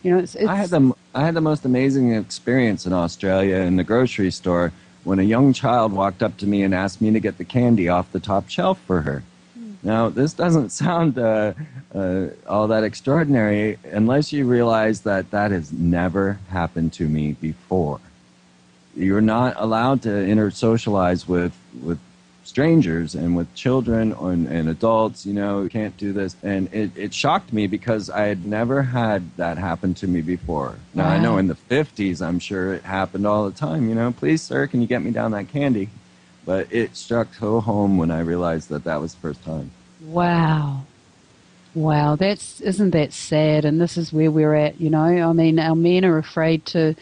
You know, it's I had the most amazing experience in Australia in the grocery store when a young child walked up to me and asked me to get the candy off the top shelf for her. Now, this doesn't sound all that extraordinary unless you realize that has never happened to me before. You're not allowed to intersocialize with strangers and with children and adults. You know, you can't do this. And it shocked me because I had never had that happen to me before. Now, I know in the 50s, I'm sure it happened all the time. You know, please, sir, can you get me down that candy? But it struck so home when I realized that was the first time. Wow. Isn't that sad? And this is where we're at, you know. I mean, our men are afraid to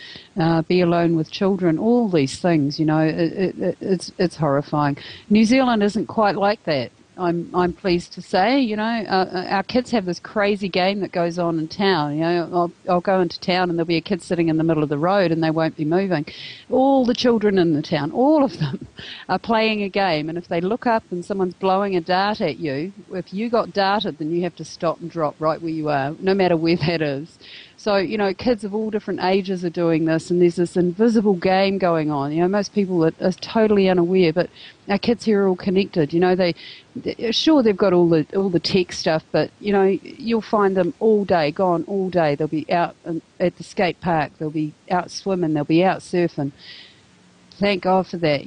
be alone with children, all these things, you know. It's horrifying. New Zealand isn't quite like that. I'm pleased to say, you know, our kids have this crazy game that goes on in town. You know, I'll go into town and there'll be a kid sitting in the middle of the road and they won't be moving. All the children in the town, all of them, are playing a game. And if they look up and someone's blowing a dart at you, if you got darted, then you have to stop and drop right where you are, no matter where that is. So, you know, kids of all different ages are doing this, and there's this invisible game going on. You know, most people are totally unaware, but our kids here are all connected. You know, sure, they've got all the tech stuff, but, you know, you'll find them all day, gone all day. They'll be out at the skate park. They'll be out swimming. They'll be out surfing. Thank God for that.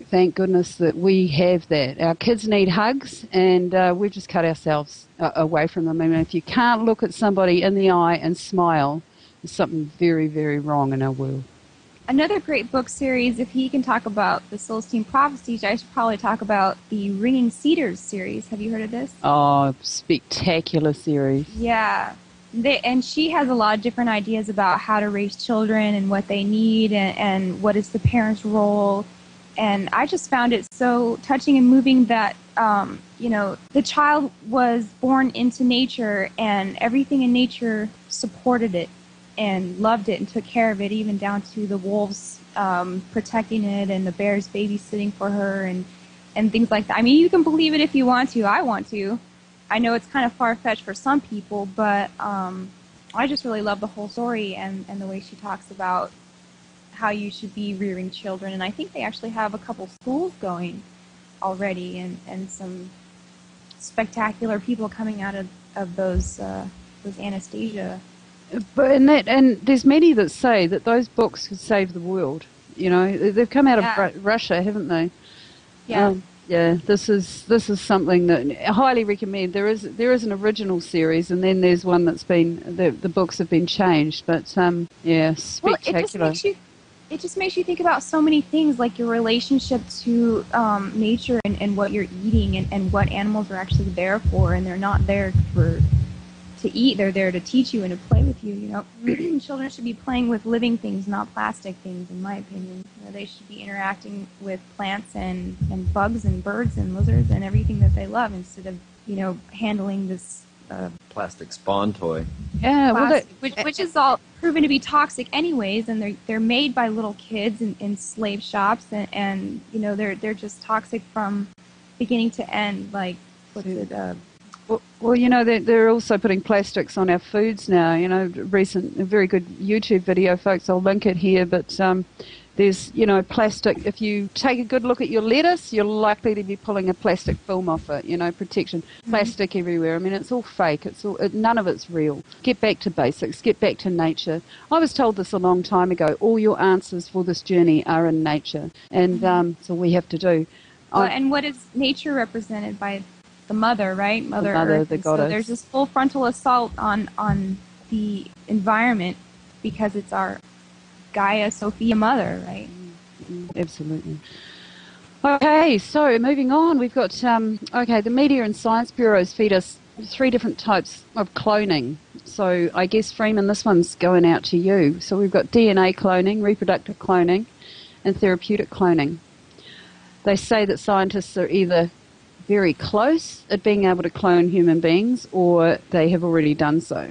Thank goodness that we have that. Our kids need hugs, and we've just cut ourselves away from them. I mean, if you can't look at somebody in the eye and smile, there's something very, very wrong in our world. Another great book series, if he can talk about the Celestine Prophecies, I should probably talk about the Ringing Cedars series. Have you heard of this? Oh, spectacular series. Yeah. And she has a lot of different ideas about how to raise children and what they need and what is the parent's role. And I just found it so touching and moving that, the child was born into nature and everything in nature supported it and loved it and took care of it, even down to the wolves protecting it and the bears babysitting for her and things like that. I mean, you can believe it if you want to. I want to. I know it's kind of far-fetched for some people, but I just really love the whole story and the way she talks about how you should be rearing children. And I think they actually have a couple schools going already and some spectacular people coming out of those Anastasia. But and there's many that say that those books could save the world. They've come out of Russia, haven't they? Yeah. Yeah, this is something that I highly recommend. There is an original series, and then there's one that's been the books have been changed. But spectacular. Well, it just makes you think about so many things, like your relationship to nature and what you're eating and what animals are actually there for, and they're not there to eat. They're there to teach you and to play with you. Children should be playing with living things, not plastic things, in my opinion. They should be interacting with plants and bugs and birds and lizards and everything that they love instead of, handling this plastic spawn toy. Yeah, which is all proven to be toxic anyways, and they're made by little kids in slave shops, and they're just toxic from beginning to end. Like, what's it? Well, they're also putting plastics on our foods now. A very good YouTube video, folks. I'll link it here. But there's, plastic. If you take a good look at your lettuce, you're likely to be pulling a plastic film off it. Protection. Plastic everywhere. I mean, it's all fake. None of it's real. Get back to basics. Get back to nature. I was told this a long time ago. All your answers for this journey are in nature, and so we have to do. And what is nature represented by? The mother, right? Mother Earth. The goddess. So there's this full frontal assault on the environment because it's our Gaia Sophia mother, right? Absolutely. Okay, so moving on, we've got the Media and Science Bureaus feed us 3 different types of cloning. So I guess, Freeman, this one's going out to you. So we've got DNA cloning, reproductive cloning, and therapeutic cloning. They say that scientists are either very close at being able to clone human beings, or they have already done so.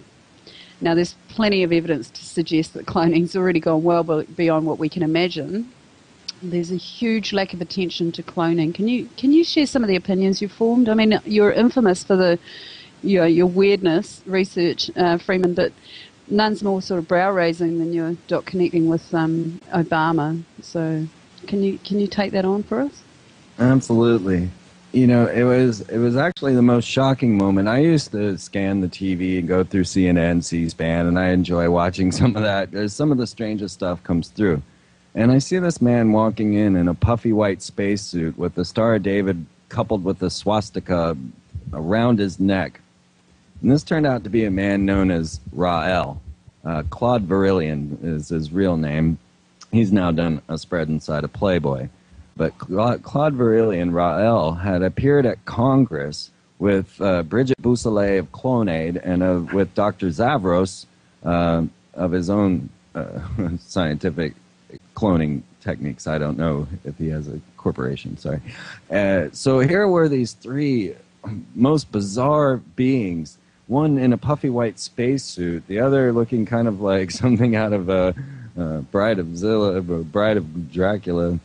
Now, there's plenty of evidence to suggest that cloning's already gone well beyond what we can imagine. There's a huge lack of attention to cloning. Can you share some of the opinions you've formed? I mean, you're infamous for your weirdness research, Freeman, but none's more sort of brow-raising than your connecting with Obama. So, can you take that on for us? Absolutely. It was actually the most shocking moment. I used to scan the TV and go through CNN, C-SPAN, and I enjoy watching some of that. There's some of the strangest stuff comes through. And I see this man walking in a puffy white spacesuit with the Star of David coupled with the swastika around his neck. And this turned out to be a man known as Rael. Claude Virillion is his real name. He's now done a spread inside of Playboy. But Claude Virillion, Rael, had appeared at Congress with Bridget Bousselet of Clonaid and with Dr. Zavros of his own scientific cloning techniques. I don't know if he has a corporation, sorry. So here were these 3 most bizarre beings, one in a puffy white spacesuit, the other looking kind of like something out of a Bride of Dracula,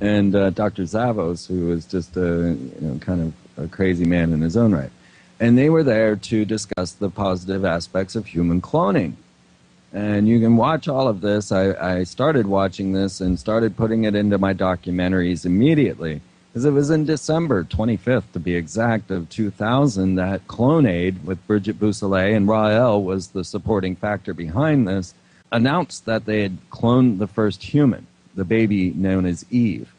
and Dr. Zavos, who was just kind of a crazy man in his own right. And they were there to discuss the positive aspects of human cloning. And you can watch all of this. I started watching this and started putting it into my documentaries immediately, because it was in December 25th, to be exact, of 2000 that Clonaid, with Bridget Bousselet, and Rael was the supporting factor behind this, announced that they had cloned the first human. the baby known as Eve.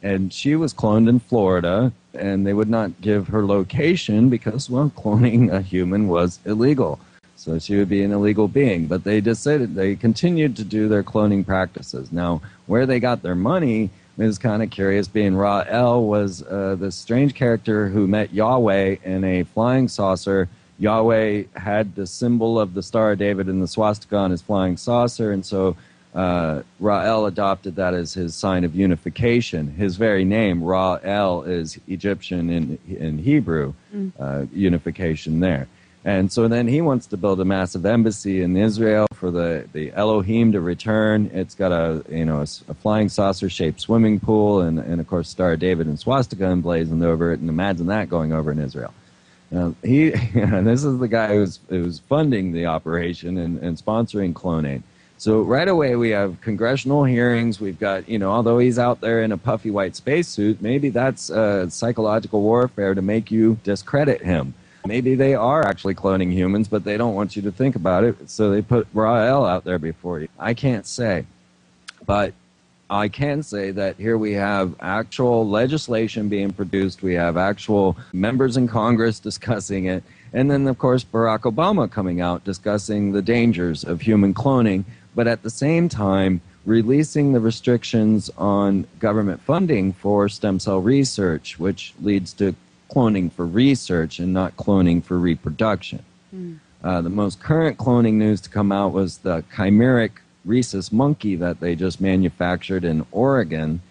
And she was cloned in Florida, and they would not give her location because, well, cloning a human was illegal. So she would be an illegal being. But they decided they continued to do their cloning practices. Now, where they got their money is kind of curious, being Ra-El was this strange character who met Yahweh in a flying saucer. Yahweh had the symbol of the Star of David and the swastika on his flying saucer, and so Ra-El adopted that as his sign of unification. His very name, Ra-El, is Egyptian in Hebrew, unification there. And so then he wants to build a massive embassy in Israel for the Elohim to return. It's got a flying saucer-shaped swimming pool and of course Star of David and swastika emblazoned over it. And imagine that going over in Israel. This is the guy who's funding the operation and sponsoring cloning. So right away we have congressional hearings. We've got, although he's out there in a puffy white spacesuit, maybe that's psychological warfare to make you discredit him. Maybe they are actually cloning humans, but they don't want you to think about it, so they put Ra-El out there before you. I can't say, but I can say that here we have actual legislation being produced. We have actual members in Congress discussing it. And then, of course, Barack Obama coming out discussing the dangers of human cloning, but at the same time releasing the restrictions on government funding for stem cell research, which leads to cloning for research and not cloning for reproduction. The most current cloning news to come out was the chimeric rhesus monkey that they just manufactured in Oregon,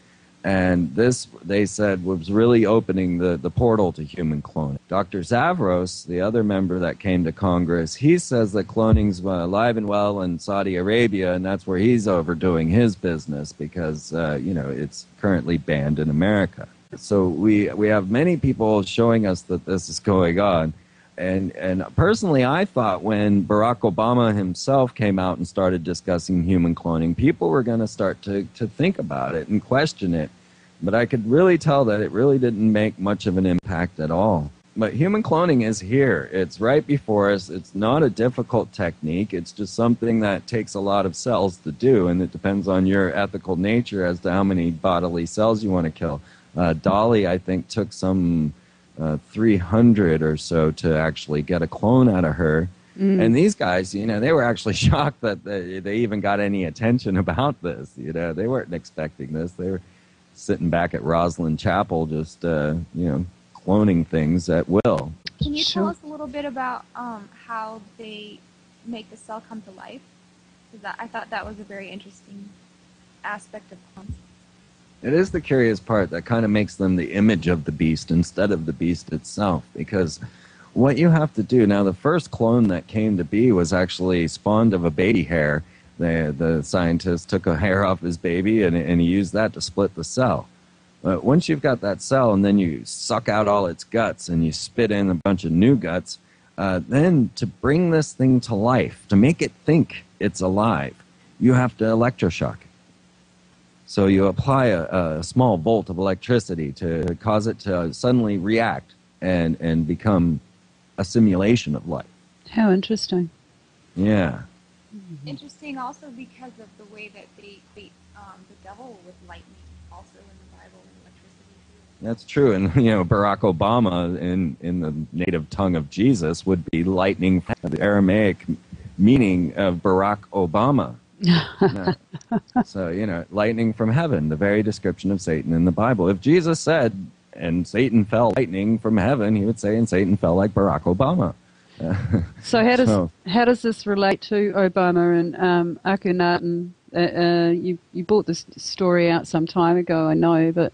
and this, they said, was really opening the portal to human cloning. Dr. Zavros, the other member that came to Congress, he says that cloning's alive and well in Saudi Arabia, and that's where he's overdoing his business because, it's currently banned in America. So we have many people showing us that this is going on. And personally, I thought when Barack Obama himself came out and started discussing human cloning, people were going to start to think about it and question it. But I could really tell that it really didn't make much of an impact at all. But human cloning is here. It's right before us. It's not a difficult technique. It's just something that takes a lot of cells to do, and it depends on your ethical nature as to how many bodily cells you want to kill. Dolly, I think, took some 300 or so to actually get a clone out of her. And these guys, they were actually shocked that they even got any attention about this. They weren't expecting this. They were sitting back at Roslyn Chapel just, cloning things at will. Can you tell us a little bit about how they make the cell come to life? Because I thought that was a very interesting aspect of clones. It is the curious part that kind of makes them the image of the beast instead of the beast itself, because what you have to do, now the first clone that came to be was actually spawned of a baby hair. The scientist took a hair off his baby and he used that to split the cell. But once you've got that cell and then you suck out all its guts and you spit in a bunch of new guts, then to bring this thing to life, to make it think it's alive, you have to electroshock it. So you apply a small volt of electricity to cause it to suddenly react and become a simulation of life. How interesting. Yeah. Interesting also because of the way that they treat the devil with lightning also in the Bible and electricity. That's true. And, Barack Obama in the native tongue of Jesus would be lightning, the Aramaic meaning of Barack Obama. So, lightning from heaven, the very description of Satan in the Bible. If Jesus said, and Satan fell lightning from heaven, he would say, and Satan fell like Barack Obama. So how does this relate to Obama and Akhenaten? You brought this story out some time ago, I know, but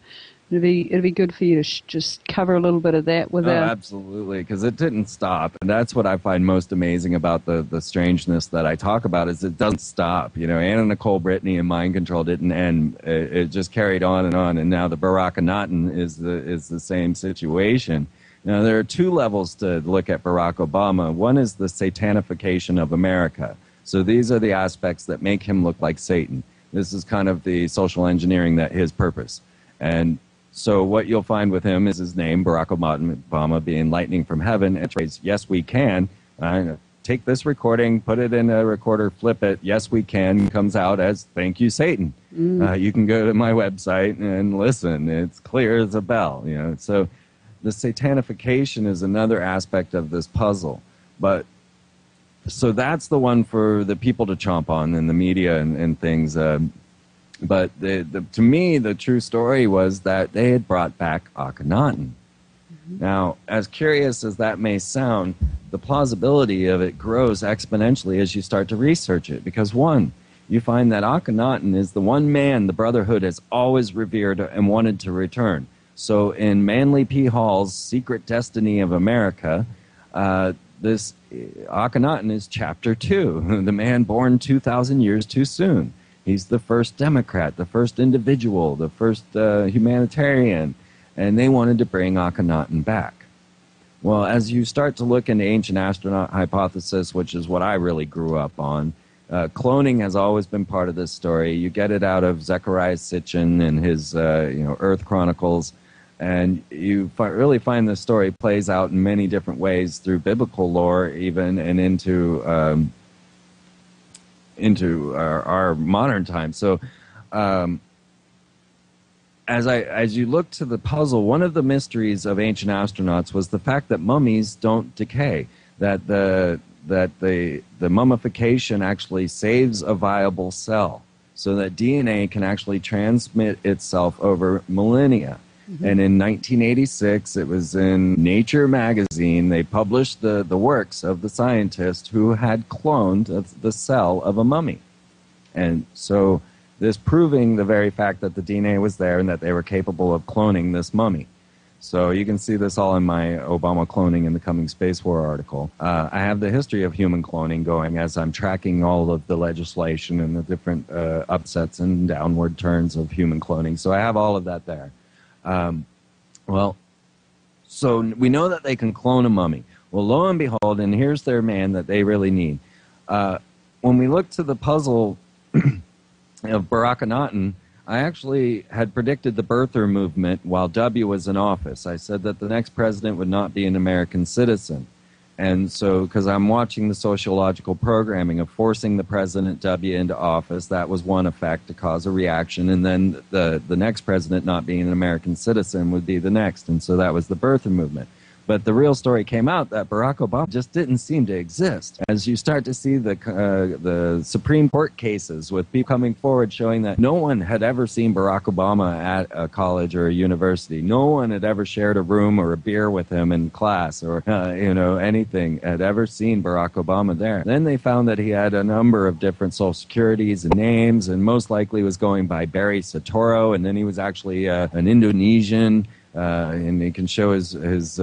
it'd be good for you to just cover a little bit of that with our... Absolutely, because it didn't stop, and that's what I find most amazing about the strangeness that I talk about is it doesn't stop. Anna Nicole Brittany and Mind Control didn't end; it just carried on, and now the Barack Akhenaten is the same situation. Now, there are two levels to look at Barack Obama. One is the satanification of America. So these are the aspects that make him look like Satan. This is kind of the social engineering that his purpose. And so what you'll find with him is his name, Barack Obama, being lightning from heaven. It's yes, we can. take this recording, put it in a recorder, flip it. Yes, we can. Comes out as "Thank you, Satan." You can go to my website and listen. It's clear as a bell. So the satanification is another aspect of this puzzle. But so that's the one for the people to chomp on in the media and things. But to me, the true story was that they had brought back Akhenaten. Now, as curious as that may sound, the plausibility of it grows exponentially as you start to research it. Because one, you find that Akhenaten is the one man the Brotherhood has always revered and wanted to return. So in Manly P. Hall's Secret Destiny of America, this Akhenaten is chapter 2, the man born 2,000 years too soon. He's the first Democrat, the first individual, the first humanitarian, and they wanted to bring Akhenaten back. Well, as you start to look into ancient astronaut hypothesis, which is what I really grew up on, cloning has always been part of this story. You get it out of Zechariah Sitchin and his Earth Chronicles, and you really find the story plays out in many different ways through biblical lore even, and into our modern time. So as you look to the puzzle, one of the mysteries of ancient astronauts was the fact that mummies don't decay, that the mummification actually saves a viable cell, so that DNA can actually transmit itself over millennia. And in 1986, it was in Nature magazine, they published the works of the scientist who had cloned the cell of a mummy. And so this proving the very fact that the DNA was there and that they were capable of cloning this mummy. So you can see this all in my Obama Cloning in the Coming Space War article. I have the history of human cloning going as I'm tracking all of the legislation and the different upsets and downward turns of human cloning. So I have all of that there. So we know that they can clone a mummy. Well, lo and behold, and here's their man that they really need. When we look to the puzzle of Akhenaten, I actually had predicted the birther movement while W was in office. I said that the next president would not be an American citizen. And so, because I'm watching the sociological programming of forcing the President W into office, that was one effect to cause a reaction. And then the next president not being an American citizen would be the next. And so that was the birther movement. But the real story came out that Barack Obama just didn't seem to exist. As you start to see the Supreme Court cases with people coming forward showing that no one had ever seen Barack Obama at a college or a university. No one had ever shared a room or a beer with him in class or, anything, had ever seen Barack Obama there. Then they found that he had a number of different social securities and names, and most likely was going by Barry Soetoro, and then he was actually an Indonesian. And he can show his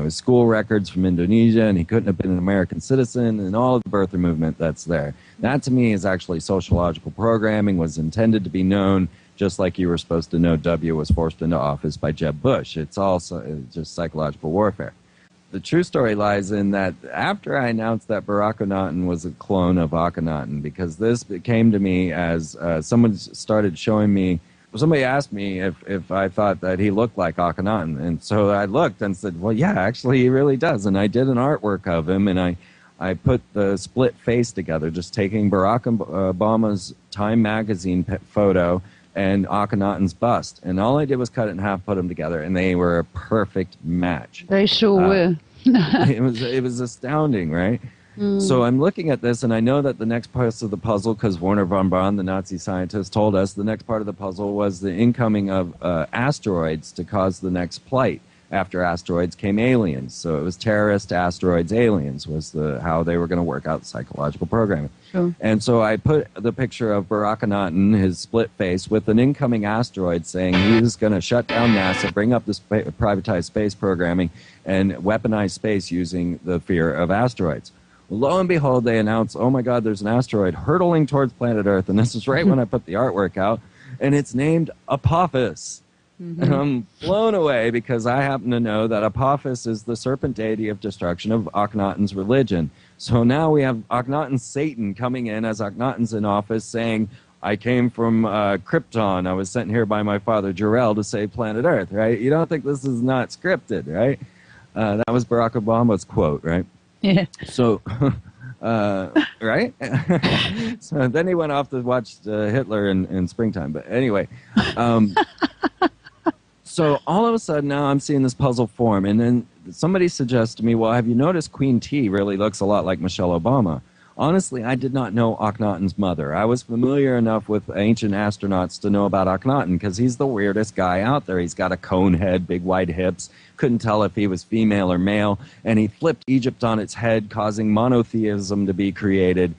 school records from Indonesia, and he couldn't have been an American citizen, and all of the birther movement that's there. That to me is actually sociological programming, was intended to be known, just like you were supposed to know W was forced into office by Jeb Bush. It's also just psychological warfare. The true story lies in that after I announced that Barack Akhenaten was a clone of Akhenaten, because this came to me as someone started showing me. Somebody asked me if I thought that he looked like Akhenaten, and so I looked and said, well, yeah, actually he really does. And I did an artwork of him, and I put the split face together, just taking Barack Obama's Time magazine photo and Akhenaten's bust. And all I did was cut it in half, put them together, and they were a perfect match. They sure were. It was astounding, right? So I'm looking at this, and I know that the next part of the puzzle, because Werner von Braun, the Nazi scientist, told us the next part of the puzzle was the incoming of asteroids to cause the next plight. After asteroids came aliens. So it was terrorists, asteroids, aliens was how they were going to work out psychological programming. Sure. And so I put the picture of Barack Akhenaten, his split face, with an incoming asteroid saying he's going to shut down NASA, bring up this privatized space programming, and weaponize space using the fear of asteroids. Lo and behold, they announce, oh my God, there's an asteroid hurtling towards planet Earth. And this is right when I put the artwork out. And it's named Apophis. And I'm blown away because I happen to know that Apophis is the serpent deity of destruction of Akhenaten's religion. So now we have Akhenaten's Satan coming in as Akhenaten's in office saying, I came from Krypton. I was sent here by my father Jor-El to save planet Earth, right? You don't think this is not scripted, right? That was Barack Obama's quote, right? Yeah. So Right? So then he went off to watch Hitler in springtime. But anyway, so all of a sudden now I'm seeing this puzzle form, and then somebody suggests to me, well, have you noticed Queen T really looks a lot like Michelle Obama? Honestly, I did not know Akhenaten's mother. I was familiar enough with ancient astronauts to know about Akhenaten because he's the weirdest guy out there. He's got a cone head, big wide hips, couldn't tell if he was female or male, and he flipped Egypt on its head, causing monotheism to be created.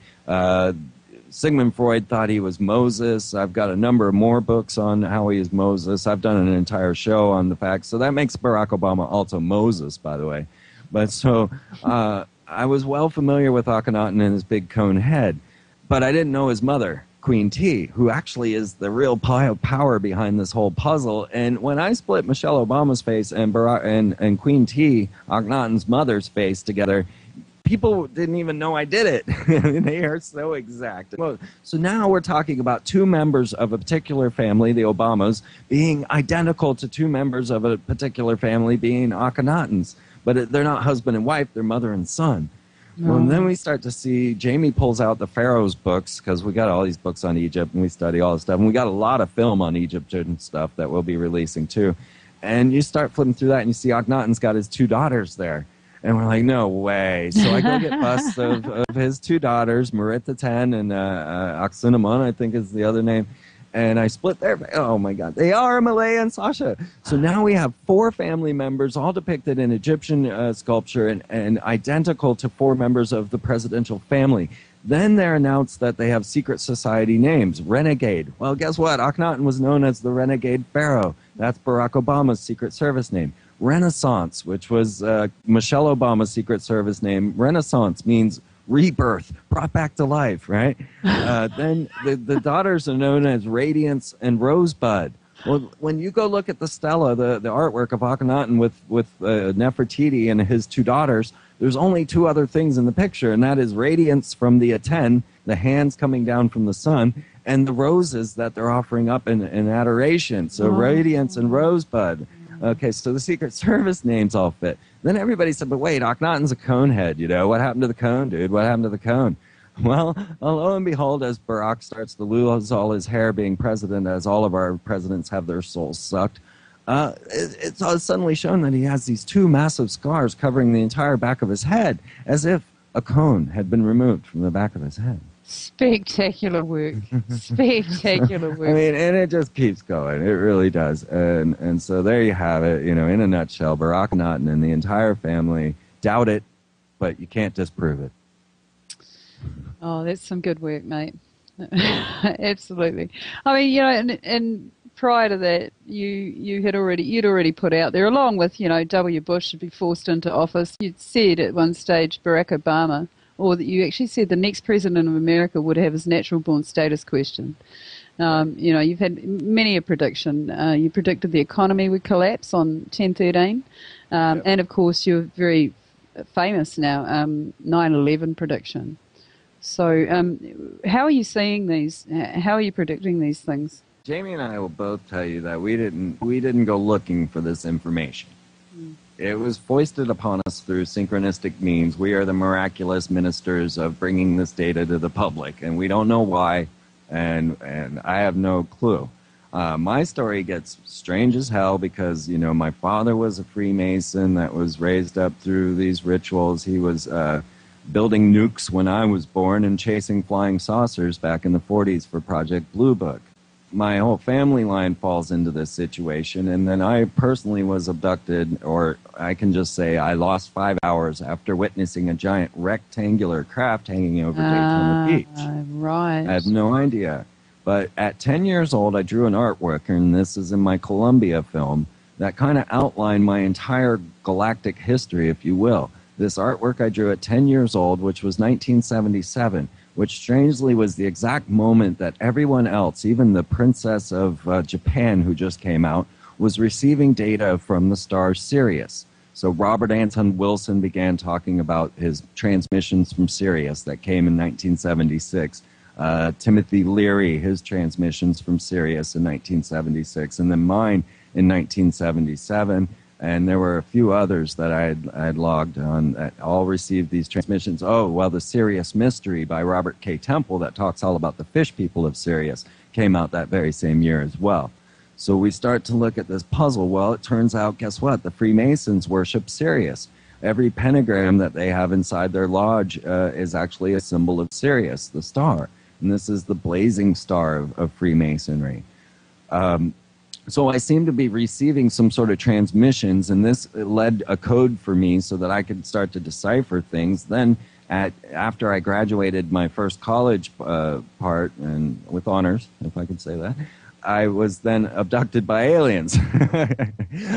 Sigmund Freud thought he was Moses. I've got a number of more books on how he is Moses. I've done an entire show on the facts. So that makes Barack Obama also Moses, by the way. But so I was well familiar with Akhenaten and his big cone head, but I didn't know his mother, Queen T, who actually is the real power behind this whole puzzle. And when I split Michelle Obama's face and Queen T, Akhenaten's mother's face together, people didn't even know I did it. They are so exact. So now we're talking about two members of a particular family, the Obamas, being identical to two members of a particular family being Akhenatens. But they're not husband and wife, they're mother and son. No. Well, and then we start to see, Jamie pulls out the Pharaoh's books, because we got all these books on Egypt, and we study all this stuff. And we got a lot of film on Egyptian stuff that we'll be releasing, too. And you start flipping through that, and you see Akhenaten's got his two daughters there. And we're like, no way. So I go get busts of his two daughters, Merita 10 and Aksunamon, I think is the other name. And I split their, oh my God, they are Malaya and Sasha. So now we have four family members all depicted in Egyptian sculpture and identical to four members of the presidential family. Then they're announced that they have secret society names, Renegade. Well, guess what? Akhenaten was known as the Renegade Pharaoh. That's Barack Obama's Secret Service name. Renaissance, which was Michelle Obama's Secret Service name. Renaissance means rebirth, brought back to life, right? Then the daughters are known as Radiance and Rosebud. Well, when you go look at the stela, the artwork of Akhenaten with Nefertiti and his two daughters, there's only two other things in the picture, and that is Radiance from the Aten, the hands coming down from the sun, and the roses that they're offering up in adoration. So Radiance and Rosebud. Okay, so the Secret Service names all fit. Then everybody said, but wait, Akhenaten's a cone head, you know. What happened to the cone, dude? What happened to the cone? Well, lo and behold, as Barack starts to lose all his hair being president, as all of our presidents have their souls sucked, it's suddenly shown that he has these two massive scars covering the entire back of his head, as if a cone had been removed from the back of his head. Spectacular work. Spectacular work. I mean, and it just keeps going. It really does. And so there you have it, you know, in a nutshell, Barack Akhenaten and the entire family doubt it, but you can't disprove it. Oh, that's some good work, mate. Absolutely. I mean, you know, and prior to that, you'd already put out there, along with, you know, W. Bush should be forced into office. You'd said at one stage Barack Obama, or that you actually said the next president of America would have his natural-born status questioned. You know, you've had many a prediction. You predicted the economy would collapse on 10/13, and of course you're very famous now, 9/11 prediction. So how are you seeing these? How are you predicting these things? Jamie and I will both tell you that we didn't go looking for this information. It was foisted upon us through synchronistic means. We are the miraculous ministers of bringing this data to the public, and we don't know why, and I have no clue. My story gets strange as hell because, you know, my father was a Freemason that was raised up through these rituals. He was building nukes when I was born and chasing flying saucers back in the 40s for Project Blue Book. My whole family line falls into this situation, and then I personally was abducted, or I can just say I lost 5 hours after witnessing a giant rectangular craft hanging over Daytona Beach. Right. I have no idea. But at 10 years old, I drew an artwork, and this is in my Columbia film, that kind of outlined my entire galactic history, if you will. This artwork I drew at 10 years old, which was 1977, which strangely was the exact moment that everyone else, even the princess of Japan who just came out, was receiving data from the star Sirius. So Robert Anton Wilson began talking about his transmissions from Sirius that came in 1976. Timothy Leary, his transmissions from Sirius in 1976, and then mine in 1977. And there were a few others that I'd logged on that all received these transmissions. Oh, well, the Sirius Mystery by Robert K. Temple that talks all about the fish people of Sirius came out that very same year as well. So we start to look at this puzzle. Well, it turns out, guess what? The Freemasons worship Sirius. Every pentagram that they have inside their lodge is actually a symbol of Sirius, the star. And this is the blazing star of Freemasonry. So I seem to be receiving some sort of transmissions, and this led a code for me so that I could start to decipher things. Then, after I graduated my first college part, and with honors, if I could say that, I was then abducted by aliens.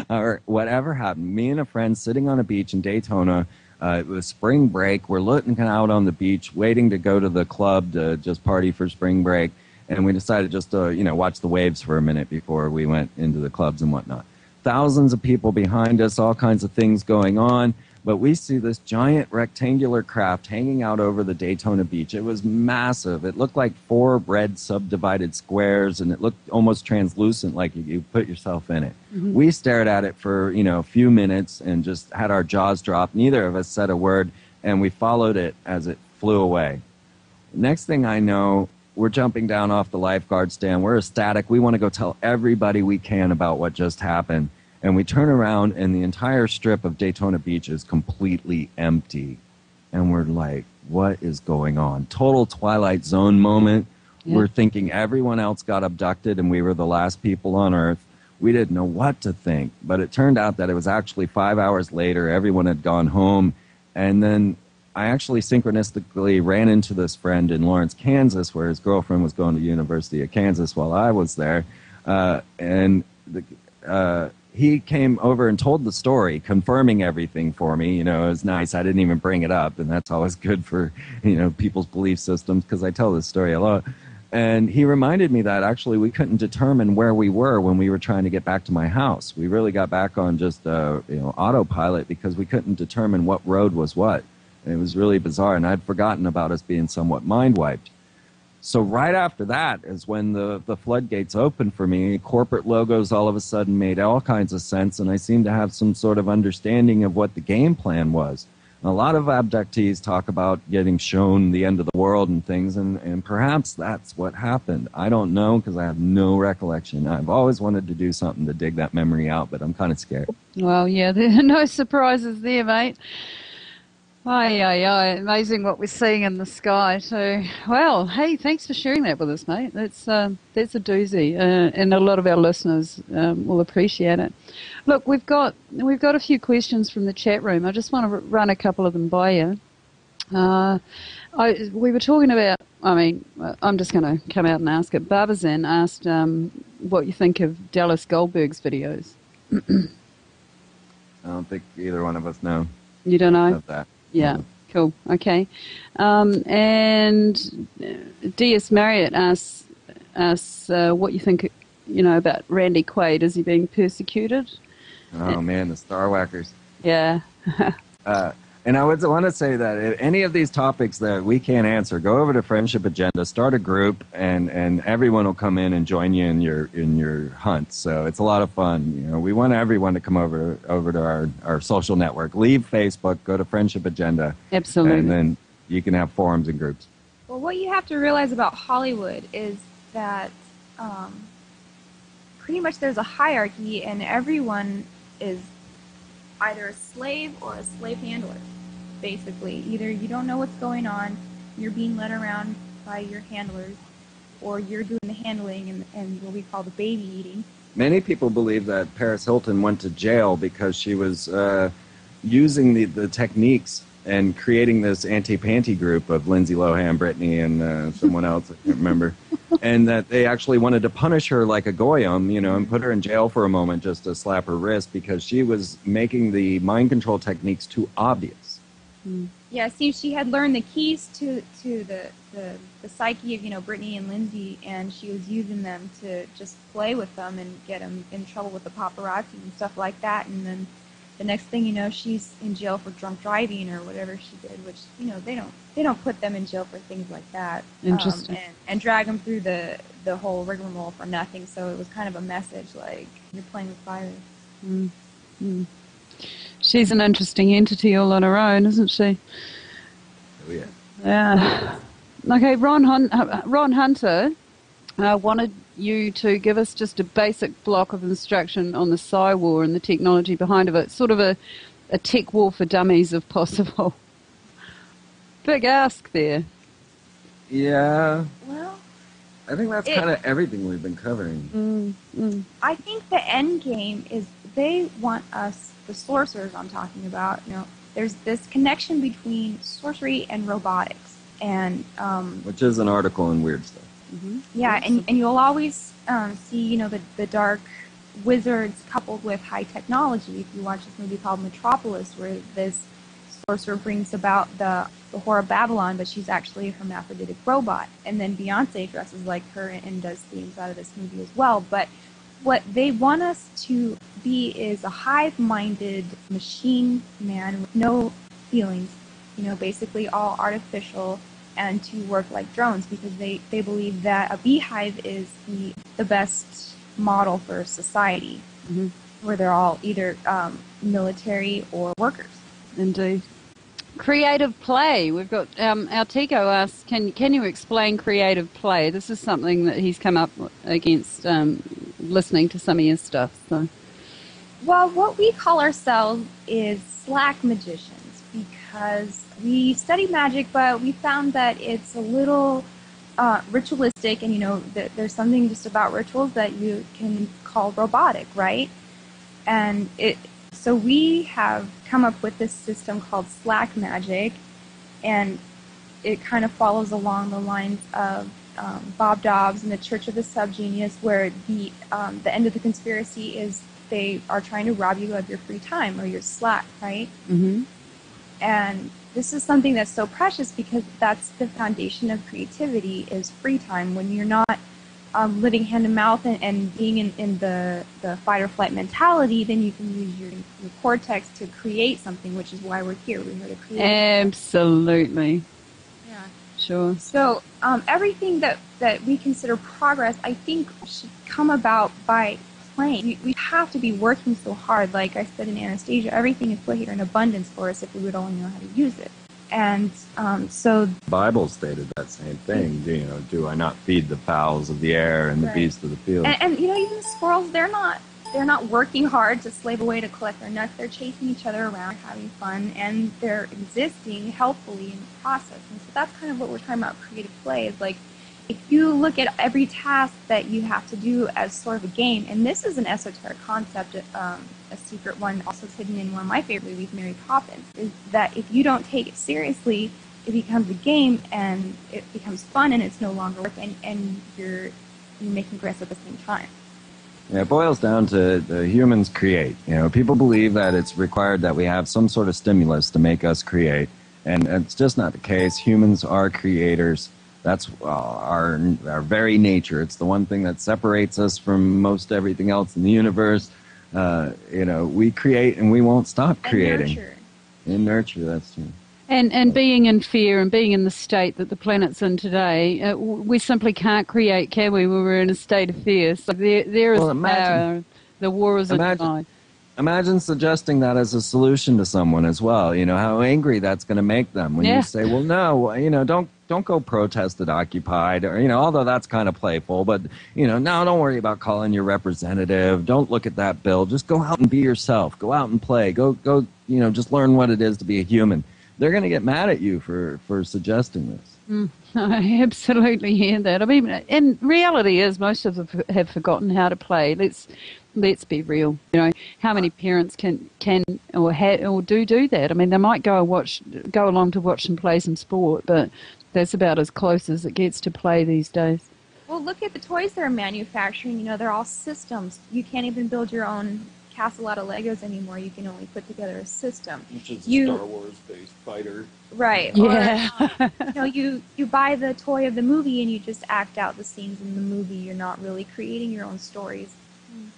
Or whatever happened. Me and a friend sitting on a beach in Daytona. It was spring break. We're looking out on the beach, waiting to go to the club to just party for spring break. And we decided just to, watch the waves for a minute before we went into the clubs and whatnot. Thousands of people behind us, all kinds of things going on. But we see this giant rectangular craft hanging out over the Daytona beach. It was massive. It looked like 4 red subdivided squares, and it looked almost translucent, like you put yourself in it. Mm-hmm. We stared at it for, a few minutes and just had our jaws drop. Neither of us said a word, and we followed it as it flew away. Next thing I know, we're jumping down off the lifeguard stand. We're ecstatic. We want to go tell everybody we can about what just happened. And we turn around, and the entire strip of Daytona Beach is completely empty. And we're like, what is going on? Total Twilight Zone moment. Yeah. We're thinking everyone else got abducted, and we were the last people on Earth. We didn't know what to think. But it turned out that it was actually 5 hours later. Everyone had gone home. And then I actually synchronistically ran into this friend in Lawrence, Kansas, where his girlfriend was going to the University of Kansas while I was there. He came over and told the story, confirming everything for me. It was nice. I didn't even bring it up, and that's always good for, people's belief systems, because I tell this story a lot. And he reminded me that actually we couldn't determine where we were when we were trying to get back to my house. We really got back on just, autopilot, because we couldn't determine what road was what. And it was really bizarre, and I'd forgotten about us being somewhat mind-wiped. So right after that is when the floodgates opened for me. Corporate logos all of a sudden made all kinds of sense, and I seemed to have some sort of understanding of what the game plan was. And a lot of abductees talk about getting shown the end of the world and things, and perhaps that's what happened. I don't know, because I have no recollection. I've always wanted to do something to dig that memory out, but I'm kind of scared. Well, yeah, there are no surprises there, mate. Amazing what we're seeing in the sky. So, well, hey, thanks for sharing that with us, mate. That's a doozy, and a lot of our listeners will appreciate it. Look, we've got a few questions from the chat room. I just want to run a couple of them by you. We were talking about. I'm just going to come out and ask it. Barbazan asked what you think of Dallas Goldberg's videos. I don't think either one of us know. You don't know? Of that. Yeah, cool. Okay. And D.S. Marriott asks what you think, about Randy Quaid. Is he being persecuted? Oh, man, the Star Whackers. Yeah. And I would want to say that if any of these topics that we can't answer, go over to Friendship Agenda, start a group, and everyone will come in and join you in your hunt. So it's a lot of fun. We want everyone to come over to our social network. Leave Facebook, go to Friendship Agenda. Absolutely. And then you can have forums and groups. Well, what you have to realize about Hollywood is that pretty much there's a hierarchy, and everyone is either a slave or a slave handler. Basically, either you don't know what's going on, you're being led around by your handlers, or you're doing the handling and what we call the baby eating. Many people believe that Paris Hilton went to jail because she was using the techniques and creating this anti-panty group of Lindsay Lohan, Britney, and someone else, I can't remember, and that they actually wanted to punish her like a goyim, and put her in jail for a moment just to slap her wrist because she was making the mind control techniques too obvious. Yeah, it seems she had learned the keys to the psyche of, Britney and Lindsay, and she was using them to just play with them and get them in trouble with the paparazzi and stuff like that. And then the next thing you know, she's in jail for drunk driving or whatever she did, which, they don't put them in jail for things like that. Interesting. And drag them through the whole rigmarole for nothing. So it was kind of a message like, you're playing with fire. She's an interesting entity all on her own, isn't she? Oh, yeah. Yeah. Okay, Ron Hunter wanted you to give us just a basic block of instruction on the Psy War and the technology behind it. Sort of a tech war for dummies, if possible. Big ask there. Yeah. Well, I think that's kind of everything we've been covering. I think the end game is they want us, the sorcerers I'm talking about, there's this connection between sorcery and robotics. And Which is an article in Weird Stuff. yeah, and you'll always see, the dark wizards coupled with high technology. If you watch this movie called Metropolis, where this sorcerer brings about the Whore of Babylon, but she's actually a hermaphroditic robot. And then Beyonce dresses like her and does themes out of this movie as well. But what they want us to be is a hive-minded machine man with no feelings, basically all artificial, and to work like drones, because they believe that a beehive is the best model for society, where they're all either military or workers. Indeed. Creative play. We've got our Tico asks, can you explain creative play? This is something that he's come up against listening to some of his stuff. So. Well, what we call ourselves is slack magicians, because we study magic, but we found that it's a little ritualistic, and there's something just about rituals that you can call robotic, right? And so we have come up with this system called Slack Magic, and it kind of follows along the lines of Bob Dobbs and the Church of the Subgenius, where the end of the conspiracy is they are trying to rob you of your free time or your slack, right? Mm-hmm. And this is something that's so precious, because that's the foundation of creativity, is free time. When you're not living hand to mouth and being in the fight or flight mentality, then you can use your cortex to create something, which is why we're here. We're here to create. Absolutely. Yeah. Sure. So everything that we consider progress, I think, should come about by playing. We have to be working so hard. Like I said in Anastasia, everything is put here in abundance for us if we would only know how to use it. And so The Bible stated that same thing. Do I not feed the fowls of the air and the beasts of the field? And even the squirrels, they're not working hard to slave away to collect their nuts. They're chasing each other around, having fun, and they're existing healthfully in the process. And so that's kind of what we're talking about creative play, is like, if you look at every task that you have to do as sort of a game, and this is an esoteric concept, a secret one also hidden in one of my favorite movies, Mary Poppins, is that if you don't take it seriously, it becomes a game, and it becomes fun, and it's no longer work, and you're making progress at the same time. Yeah, it boils down to the humans create. People believe that it's required that we have some sort of stimulus to make us create, and it's just not the case. Humans are creators. That's our very nature. It's the one thing that separates us from most everything else in the universe. We create, and we won't stop creating. And nurture, that's true. And being in fear and being in the state that the planet's in today, we simply can't create, can we? When we're in a state of fear. So there is power. The war is inside. Imagine suggesting that as a solution to someone as well. How angry that's going to make them when you say, well, no, don't go protest at Occupied, or, although that's kind of playful, but, no, don't worry about calling your representative. Don't look at that bill. Just go out and be yourself. Go out and play. Go, just learn what it is to be a human. They're going to get mad at you for suggesting this. I absolutely hear that. I mean, and reality is most of them have forgotten how to play. Let's be real. How many parents can or do that? I mean, they might go along to watch them play some sport, but that's about as close as it gets to play these days. Well, look at the toys they're manufacturing. They're all systems. You can't even build your own castle out of Legos anymore. You can only put together a system. Which is a Star Wars-based fighter. Right. Yeah. Or, you buy the toy of the movie and you just act out the scenes in the movie. You're not really creating your own stories.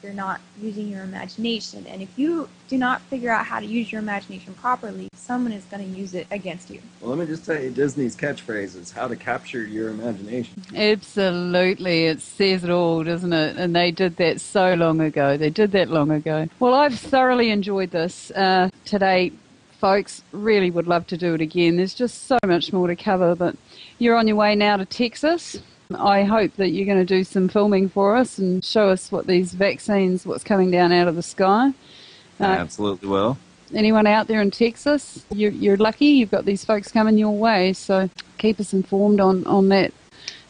You're not using your imagination. And if you do not figure out how to use your imagination properly, someone is going to use it against you. Well, let me just tell you, Disney's catchphrase is how to capture your imagination. Absolutely. It says it all, doesn't it? And they did that so long ago. They did that long ago. Well, I've thoroughly enjoyed this today, folks. Really would love to do it again. There's just so much more to cover, but you're on your way now to Texas. I hope that you're going to do some filming for us and show us what these vaccines, what's coming down out of the sky. I absolutely will. Anyone out there in Texas, you're lucky. You've got these folks coming your way, so keep us informed on that.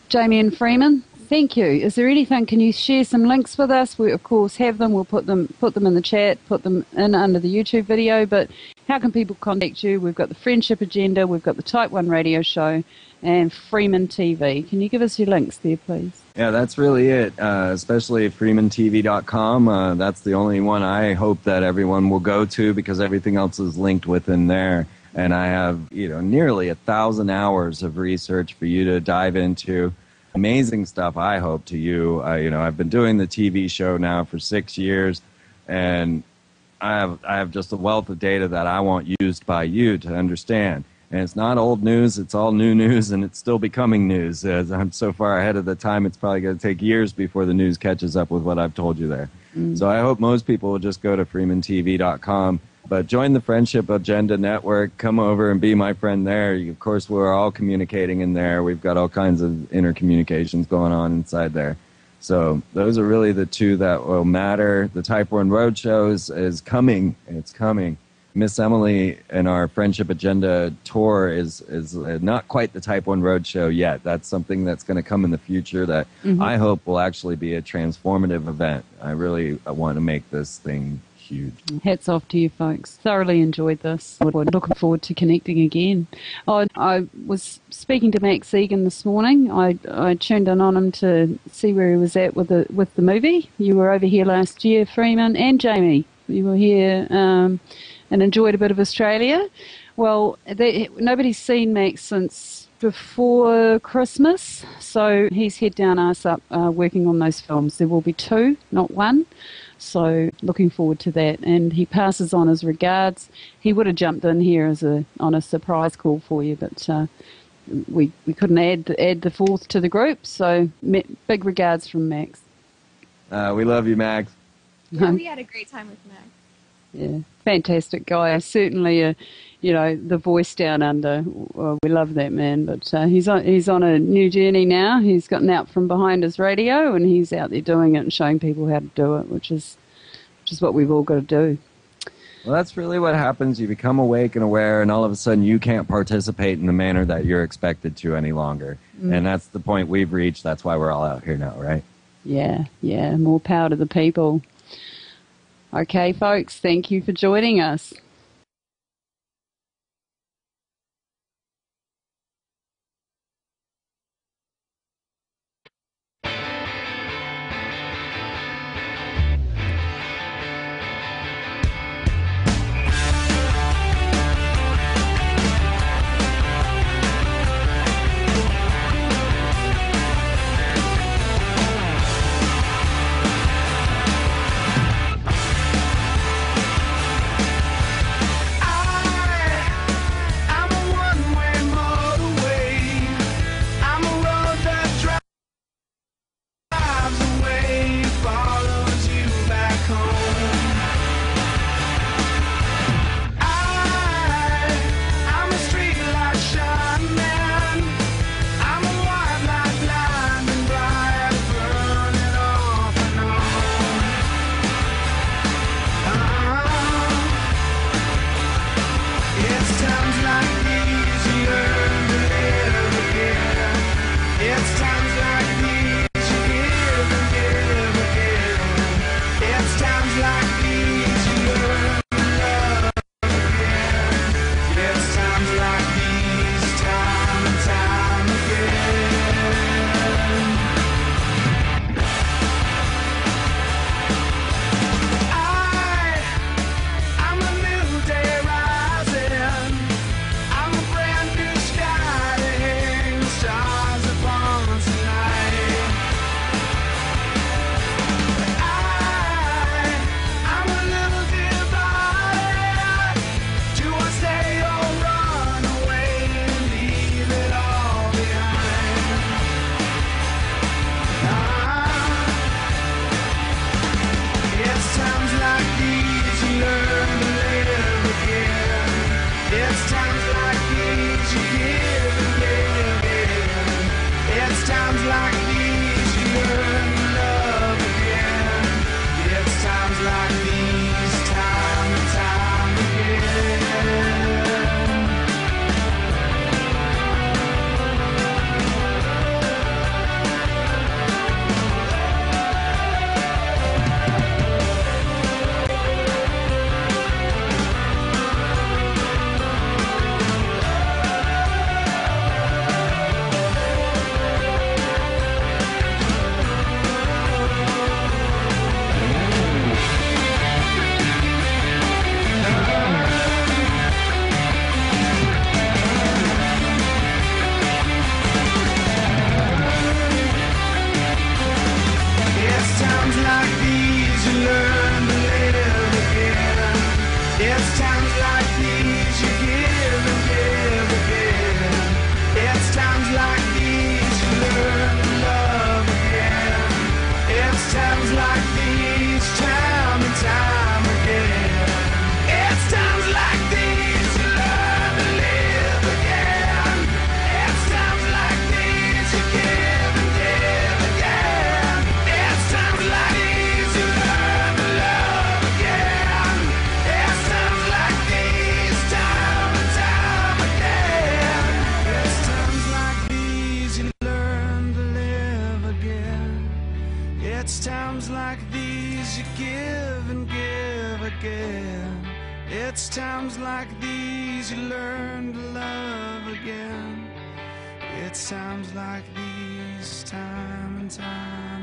Jamie and Freeman, thank you. Is there anything, can you share some links with us? We, of course, have them. We'll put them in the chat, put them in under the YouTube video, but how can people contact you? We've got the Friendship Agenda, we've got the Type 1 radio show, and Freeman TV. Can you give us your links there, please? Yeah, that's really it, especially freemantv.com. That's the only one I hope that everyone will go to because everything else is linked within there. And I have, nearly 1,000 hours of research for you to dive into. Amazing stuff, I hope, to you. I've been doing the TV show now for 6 years, and I have just a wealth of data that I want used by you to understand. And it's not old news, it's all new news, and it's still becoming news. As I'm so far ahead of the time, it's probably going to take years before the news catches up with what I've told you there. So I hope most people will just go to freemantv.com. But join the Friendship Agenda Network. Come over and be my friend there. Of course, we're all communicating in there. We've got all kinds of intercommunications going on inside there. So those are really the two that will matter. The Type 1 Roadshow is coming. It's coming. Miss Emily and our Friendship Agenda tour is not quite the Type 1 Roadshow yet. That's something that's going to come in the future that I hope will actually be a transformative event. I really want to make this thing huge. Hats off to you folks. Thoroughly enjoyed this. We're looking forward to connecting again. I was speaking to Max Egan this morning. I tuned in on him to see where he was at with the movie. You were over here last year, Freeman and Jamie. You were here and enjoyed a bit of Australia. Well, nobody's seen Max since before Christmas, so he's head down, arse up, working on those films. There will be 2, not 1. So looking forward to that. And he passes on his regards. He would have jumped in here on a surprise call for you, but we couldn't add the 4th to the group. So big regards from Max. We love you, Max. Yeah, we had a great time with Max. Yeah, fantastic guy. Certainly, the voice down under. Well, we love that man. But he's on a new journey now. He's gotten out from behind his radio and he's out there doing it and showing people how to do it, which is what we've all got to do. Well, that's really what happens. You become awake and aware, and all of a sudden you can't participate in the manner that you're expected to any longer. And that's the point we've reached. That's why we're all out here now, right? Yeah. More power to the people. Okay, folks, thank you for joining us. It's times like these you give and give again. It's times like these you learn to love again. It's times like these, time and time again. It's times like these you learn to live again. It's times like these you give and give again. It's times like these you learn to love again. It's times like these, time and time again. It's times like these you learn to live again. It's times like these you give and give again. It's times like these you learn to love again. It's times like these, time and time